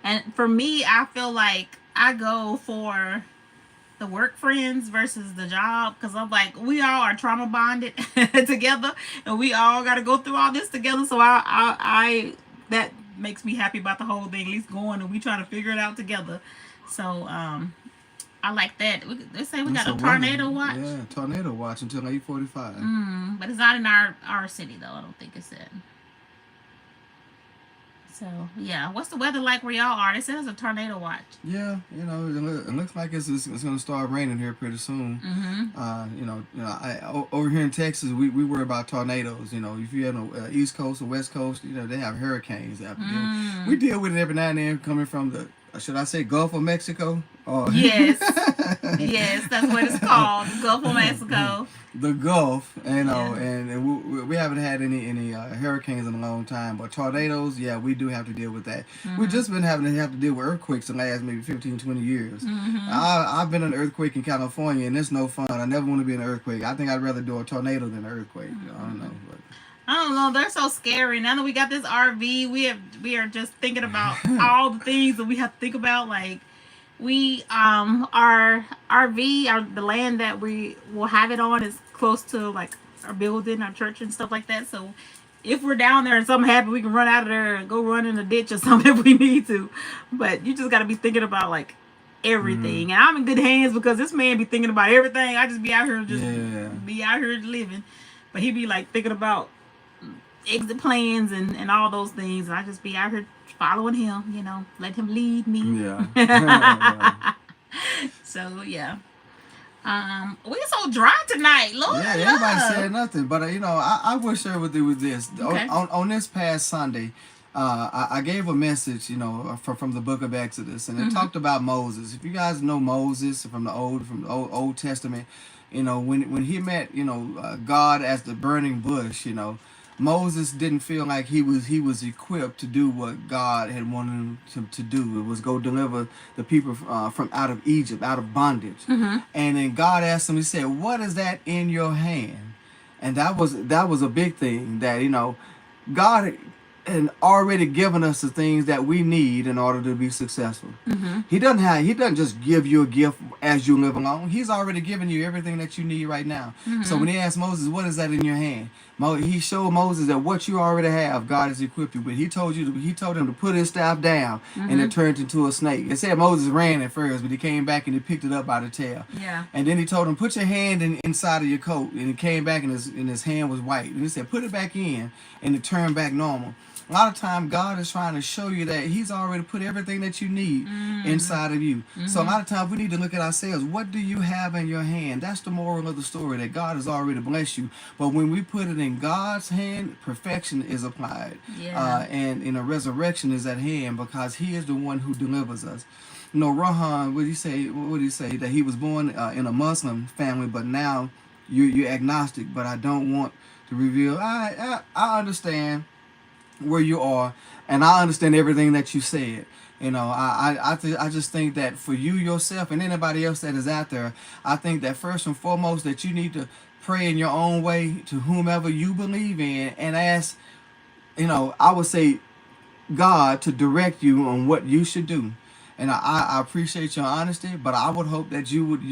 And for me, I feel like I go for the work friends versus the job, because I'm like, we all are trauma bonded together, and we all got to go through all this together. So I that makes me happy about the whole thing. At least going and we trying to figure it out together. So I like that. They say we got a tornado watch.
Yeah, tornado watch until 8:45.
But it's not in our city though. I don't think it's it. So yeah, what's the weather like where y'all are? They said it's a tornado watch.
Yeah, it looks like it's going to start raining here pretty soon. Over here in Texas, we worry about tornadoes. If you're on the East Coast or West Coast, they have hurricanes out there. We deal with it every now and then, coming from the, should I say, Gulf of Mexico?
Yes, yes, that's what it's called, the Gulf of Mexico.
The Gulf, and we haven't had any hurricanes in a long time, but tornadoes, yeah, we do have to deal with that. We've just been having to deal with earthquakes the last maybe 15, 20 years. I've been in an earthquake in California, and it's no fun. I never want to be in an earthquake. I think I'd rather do a tornado than an earthquake. I don't know. But.
I don't know. They're so scary. Now that we got this RV, we are just thinking about all the things that we have to think about, like. Our RV, the land that we will have it on is close to like our building, our church and stuff like that. So if we're down there and something happens, we can run out of there and go run in a ditch or something if we need to. But you just got to be thinking about like everything. And I'm in good hands because this man be thinking about everything. I just be out here be out here living. But he be like thinking about exit plans and all those things. And I just be out here following him, let him lead me.
Yeah.
So yeah. We're so dry tonight, Lord.
Yeah, everybody said nothing, but I will share with you with this.
Okay.
On this past Sunday, I gave a message, from the book of Exodus, and it talked about Moses. If you guys know Moses from the Old Testament, when he met God as the burning bush, Moses didn't feel like he was equipped to do what God had wanted him to do. It was go deliver the people from out of Egypt, out of bondage. And then God asked him, he said, "What is that in your hand?" And that was a big thing, that God had already given us the things that we need in order to be successful. He doesn't just give you a gift as you live along. He's already given you everything that you need right now. So when he asked Moses, "What is that in your hand?" He showed Moses that what you already have, God has equipped you. But he told him to put his staff down, and it turned into a snake. It said Moses ran at first, but he came back and he picked it up by the tail.
Yeah.
And then he told him, "Put your hand inside of your coat," and it came back and his hand was white. And he said, "Put it back in," and it turned back normal. A lot of time, God is trying to show you that He's already put everything that you need inside of you. So a lot of times, we need to look at ourselves. What do you have in your hand? That's the moral of the story, that God has already blessed you. But when we put it in God's hand, perfection is applied.
Yeah.
And resurrection is at hand, because He is the one who delivers us. Rohan, what did he say? That he was born in a Muslim family, but now you're agnostic. But I don't want to reveal. I understand where you are, and I understand everything that you said. I just think that for you yourself and anybody else that is out there, I think that first and foremost that you need to pray in your own way to whomever you believe in, and ask, I would say, God to direct you on what you should do. And I appreciate your honesty, but I would hope that you would,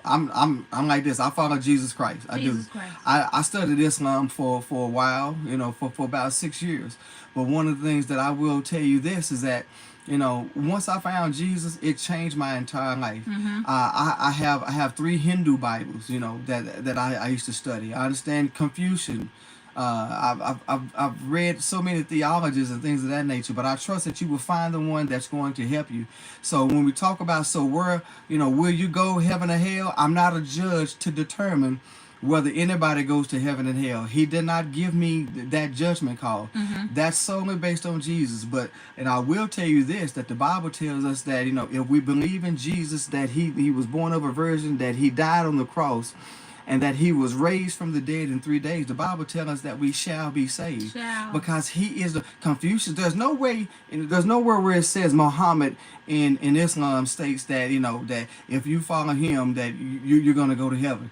I'm like this. I follow Jesus Christ. I do. I studied Islam for a while, for about 6 years. But one of the things that I will tell you this is that You know, once I found Jesus, it changed my entire life.
Mm-hmm.
I have 3 Hindu Bibles, you know, that I used to study. I understand Confucian. I've read so many theologies and things of that nature, but I trust that you will find the one that's going to help you. So when we talk about, so where, you know, will you go heaven or hell? I'm not a judge to determine whether anybody goes to heaven and hell. He did not give me that judgment call. That's solely based on Jesus. But, and I will tell you this, that the Bible tells us that, you know, if we believe in Jesus, that he was born of a virgin, that he died on the cross, and that he was raised from the dead in 3 days, the Bible tells us that we shall be saved. Because he is the Confucius. There's nowhere where it says Muhammad in Islam states that, you know, that if you follow him, that you're going to go to heaven.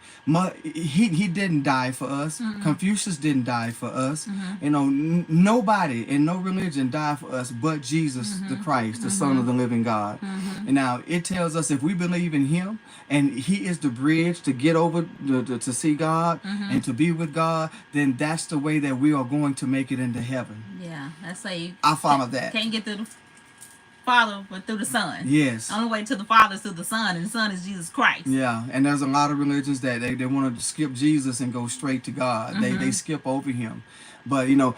He didn't die for us. Confucius didn't die for us. You know, nobody in no religion died for us but Jesus the Christ, the Son of the living God. And now it tells us if we believe in him, and he is the bridge to get over to see God and to be with God, then that's the way that we are going to make it into heaven.
Yeah, that's how you.
I follow that.
Can't get through the Father, but through the Son.
Yes.
The only way to the Father is through the Son, and the Son is Jesus Christ.
Yeah, and there's a lot of religions that they want to skip Jesus and go straight to God. They skip over him. But, you know,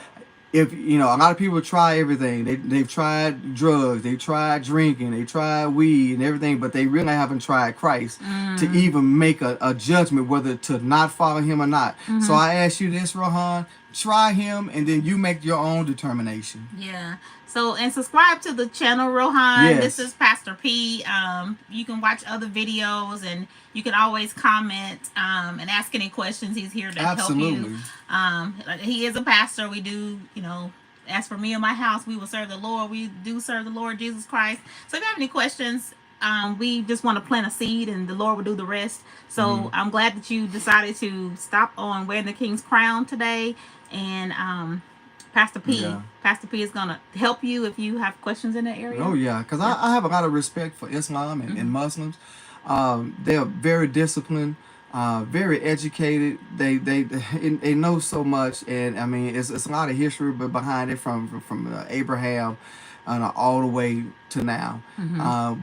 if, you know, a lot of people try everything. They've tried drugs, they tried drinking, they tried weed and everything, but they really haven't tried Christ to even make a judgment whether to not follow him or not. So I ask you this, Rohan, try him and then you make your own determination.
Yeah. So, and subscribe to the channel, Rohan.
Yes.
This is Pastor P. You can watch other videos, and you can always comment and ask any questions. He's here to help you. He is a pastor. We do, you know, as for me and my house, we will serve the Lord. We do serve the Lord Jesus Christ. So if you have any questions, we just want to plant a seed, and the Lord will do the rest. So I'm glad that you decided to stop on Wearing the King's Crown today. And Pastor P is going to help you if you have questions in that area.
Oh, yeah, because I have a lot of respect for Islam and Muslims. They are very disciplined, very educated. They know so much, and I mean, it's a lot of history behind it from Abraham all the way to now.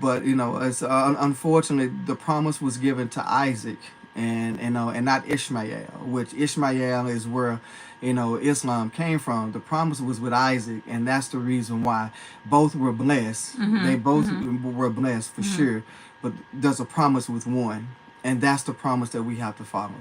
But, you know, it's unfortunately, the promise was given to Isaac, and not Ishmael, which Ishmael is where, you know, Islam came from. The promise was with Isaac, and that's the reason why both were blessed. They both were blessed for sure, but there's a promise with one, and that's the promise that we have to follow.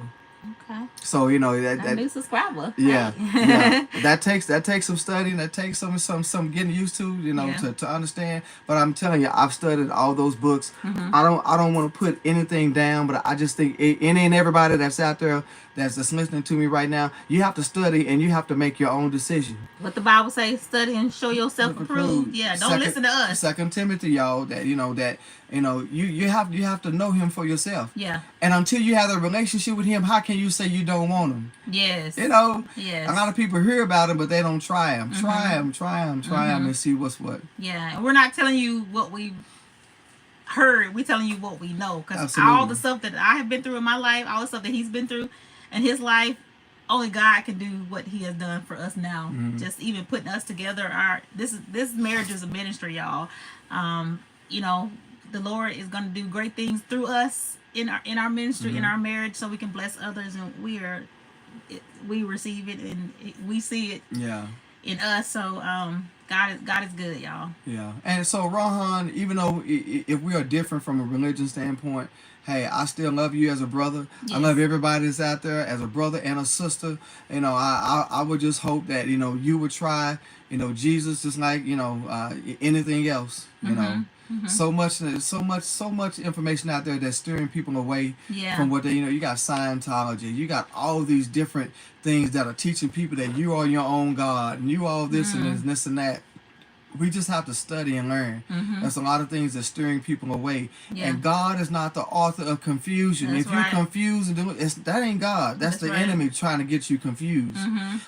Okay.
So, you know,
that new subscriber.
Yeah, yeah. That takes some studying. That takes some getting used to, you know, to understand. But I'm telling you, I've studied all those books. I don't want to put anything down, but I just think any and everybody that's out there that's listening to me right now, you have to study and you have to make your own decision.
What the Bible says, study and show yourself approved. Yeah, don't listen to us.
2 Timothy, y'all, that you have to know him for yourself.
Yeah.
And until you have a relationship with him, how can you say you don't want him?
Yes.
You know,
yes.
A lot of people hear about him, but they don't try him. Try him, and see what's what.
Yeah, and we're not telling you what we heard. We're telling you what we know. Because all the stuff that I have been through in my life, all the stuff that he's been through in his life, only God can do what he has done for us now. Just even putting us together. This marriage is a ministry, y'all. You know, the Lord is going to do great things through us in our ministry, in our marriage, so we can bless others, and we receive it and we see it in us. So God is good, y'all. Yeah.
And so, Rohan, even though if we are different from a religion standpoint, hey, I still love you as a brother. Yes. I love everybody that's out there as a brother and a sister. You know, I would just hope that, you know, you would try, you know, Jesus just like, you know, anything else, you know. So much information out there that's steering people away from what they, you know, you got Scientology, you got all these different things that are teaching people that you are your own God and you all this and this and that. We just have to study and learn. There's a lot of things that's steering people away. And God is not the author of confusion. If you're confused, that ain't God. That's the enemy trying to get you confused.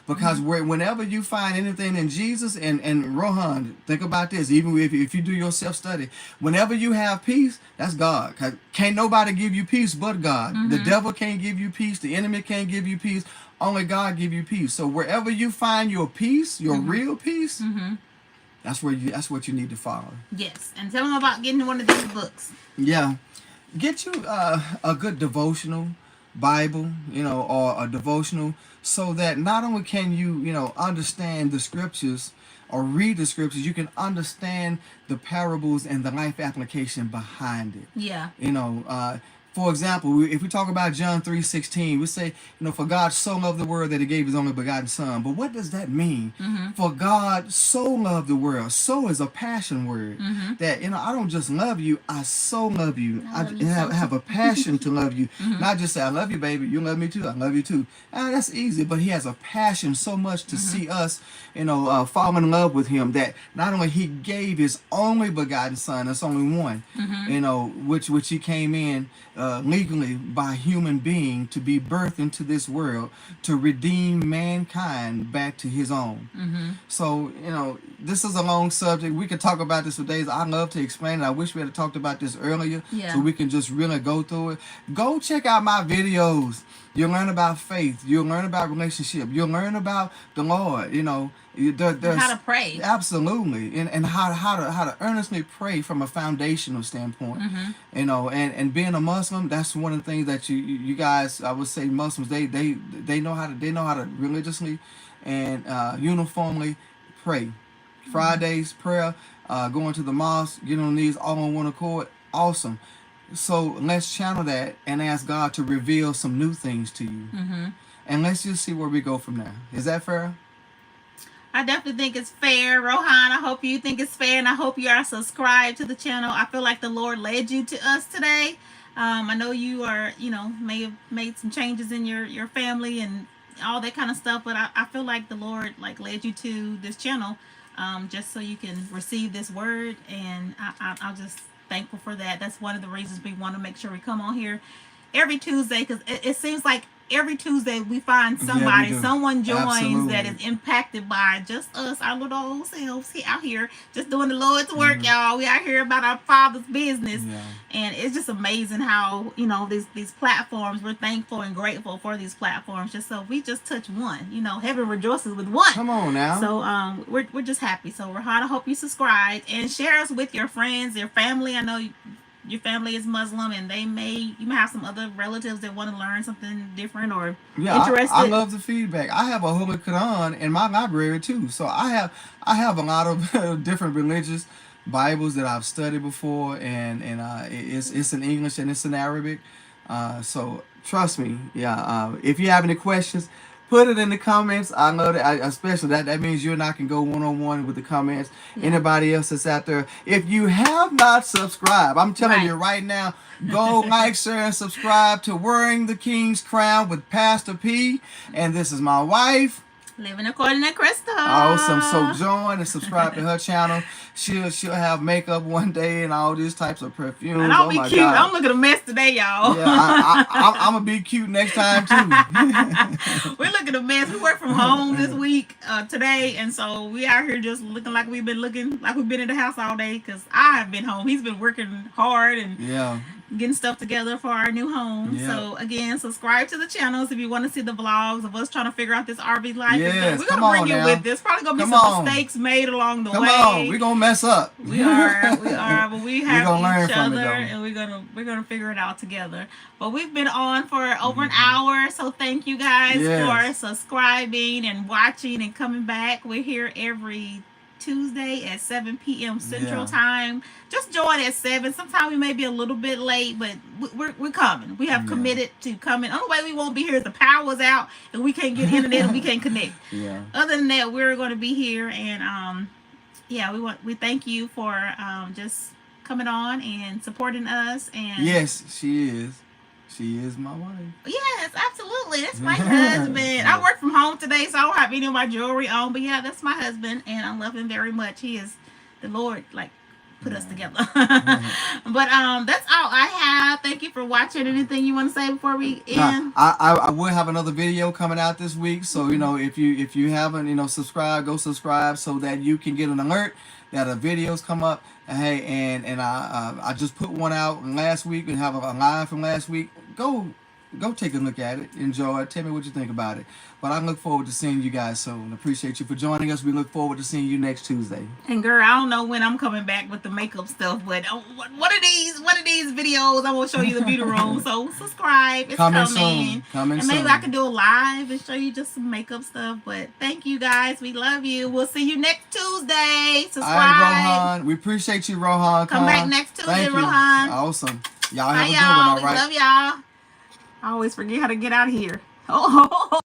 Because whenever you find anything in Jesus, and Rohan, think about this, even if you do your self-study, whenever you have peace, that's God. Can't nobody give you peace but God. The devil can't give you peace. The enemy can't give you peace. Only God give you peace. So wherever you find your peace, your real peace, that's what you need to follow.
Yes, and tell them about getting one of these books.
Yeah, get you a good devotional Bible, or a devotional, so that not only can you, understand the scriptures or read the scriptures, you can understand the parables and the life application behind it.
Yeah.
For example, if we talk about John 3:16, we say, for God so loved the world that he gave his only begotten son. But what does that mean?
Mm-hmm.
For God so loved the world. So is a passion word.
Mm-hmm.
That, I don't just love you, I so love you.
I love you
have a passion to love you.
Mm-hmm.
Not just say, I love you, baby. You love me too. I love you too. That's easy, but he has a passion so much to see us, fall in love with him, that not only he gave his only begotten son, that's only one, which he came in legally by a human being to be birthed into this world to redeem mankind back to his own.
Mm-hmm.
So, this is a long subject. We could talk about this for days. I love to explain it. I wish we had talked about this earlier, so we can just really go through it. Go check out my videos. You'll learn about faith. You'll learn about relationship. You'll learn about the Lord. There's
how to pray.
Absolutely, and how to earnestly pray from a foundational standpoint.
Mm-hmm.
And being a Muslim, that's one of the things that you guys, I would say, Muslims, they know how to religiously and uniformly pray.
Mm-hmm.
Fridays prayer, going to the mosque, getting on knees, all on one accord. Awesome. So let's channel that and ask God to reveal some new things to you.
Mm-hmm.
And let's just see where we go from there. Is that fair?
I definitely think it's fair, Rohan. I hope you think it's fair, and I hope you are subscribed to the channel. I feel like the Lord led you to us today. I know you are, may have made some changes in your family and all that kind of stuff, but I feel like the Lord led you to this channel, just so you can receive this word, and I'm just thankful for that. That's one of the reasons we want to make sure we come on here every Tuesday, because it seems like every Tuesday we find somebody, someone joins
Absolutely.
that is impacted by just us, our little old selves out here, just doing the Lord's work, y'all. We out here about our Father's business, and it's just amazing how these platforms. We're thankful and grateful for these platforms. Just so we just touch one, heaven rejoices with one.
Come on now.
So we're just happy. So Rohan, I hope you subscribe and share us with your friends, your family. I know your family is Muslim, and you may have some other relatives that want to learn something different or interested.
I love the feedback. I have a Holy Quran in my library too, so I have a lot of different religious Bibles that I've studied before, and it's in English and it's in Arabic. So trust me, if you have any questions, put it in the comments. I know that, especially that means you and I can go one-on-one with the comments. Anybody else that's out there, if you have not subscribed, I'm telling you right now, go like, share, and subscribe to Wearing the King's Crown with Pastor P. And this is my wife,
Living According to Crystal.
Awesome. So join and subscribe to her channel. She'll have makeup one day and all these types of perfumes.
And I'll be cute. God. I'm looking a mess today, y'all.
Yeah, I'm gonna be cute next time too.
We're looking a mess. We work from home this week, today, and so we out here just looking like we've been in the house all day. Cause I have been home. He's been working hard and getting stuff together for our new home. So again, subscribe to the channels if you want to see the vlogs of us trying to figure out this RV life.
Yes,
we're gonna bring you with this. Probably gonna be some mistakes made along the way.
Come on, we're gonna mess up.
We are, but we have each other, and we're gonna figure it out together. But we've been on for over an hour, so thank you guys for subscribing and watching and coming back. We're here every Tuesday at 7 p.m. Central Time. Just join at 7. Sometimes we may be a little bit late, but we're coming. We have committed to coming. Only way we won't be here is the power's out and we can't get internet and we can't connect. Other than that, we're going to be here, and we thank you for just coming on and supporting us. And
yes, she is. She is my wife.
Yes, absolutely. That's my husband. I work from home today, so I don't have any of my jewelry on. But yeah, that's my husband, and I love him very much. He is the Lord, put us together. But that's all I have. Thank you for watching. Anything you want to say before we end?
I will have another video coming out this week. So if you haven't subscribed, go subscribe so that you can get an alert that a videos come up. Hey, and I just put one out last week and have a live from last week. Go go take a look at it, enjoy it, tell me what you think about it. But I look forward to seeing you guys soon. Appreciate you for joining us. We look forward to seeing you next Tuesday.
And girl, I don't know when I'm coming back with the makeup stuff, but one of these videos, I will show you the beauty room. So subscribe. It's coming.
Coming
and maybe
soon.
I can do a live and show you just some makeup stuff. But thank you guys. We love you. We'll see you next Tuesday. Subscribe.
All right, Rohan. We appreciate you, Rohan.
Come back next Tuesday, Rohan.
Awesome. Y'all have
Bye,
a good
y'all.
one, all
We
right?
love y'all. I always forget how to get out of here. Oh.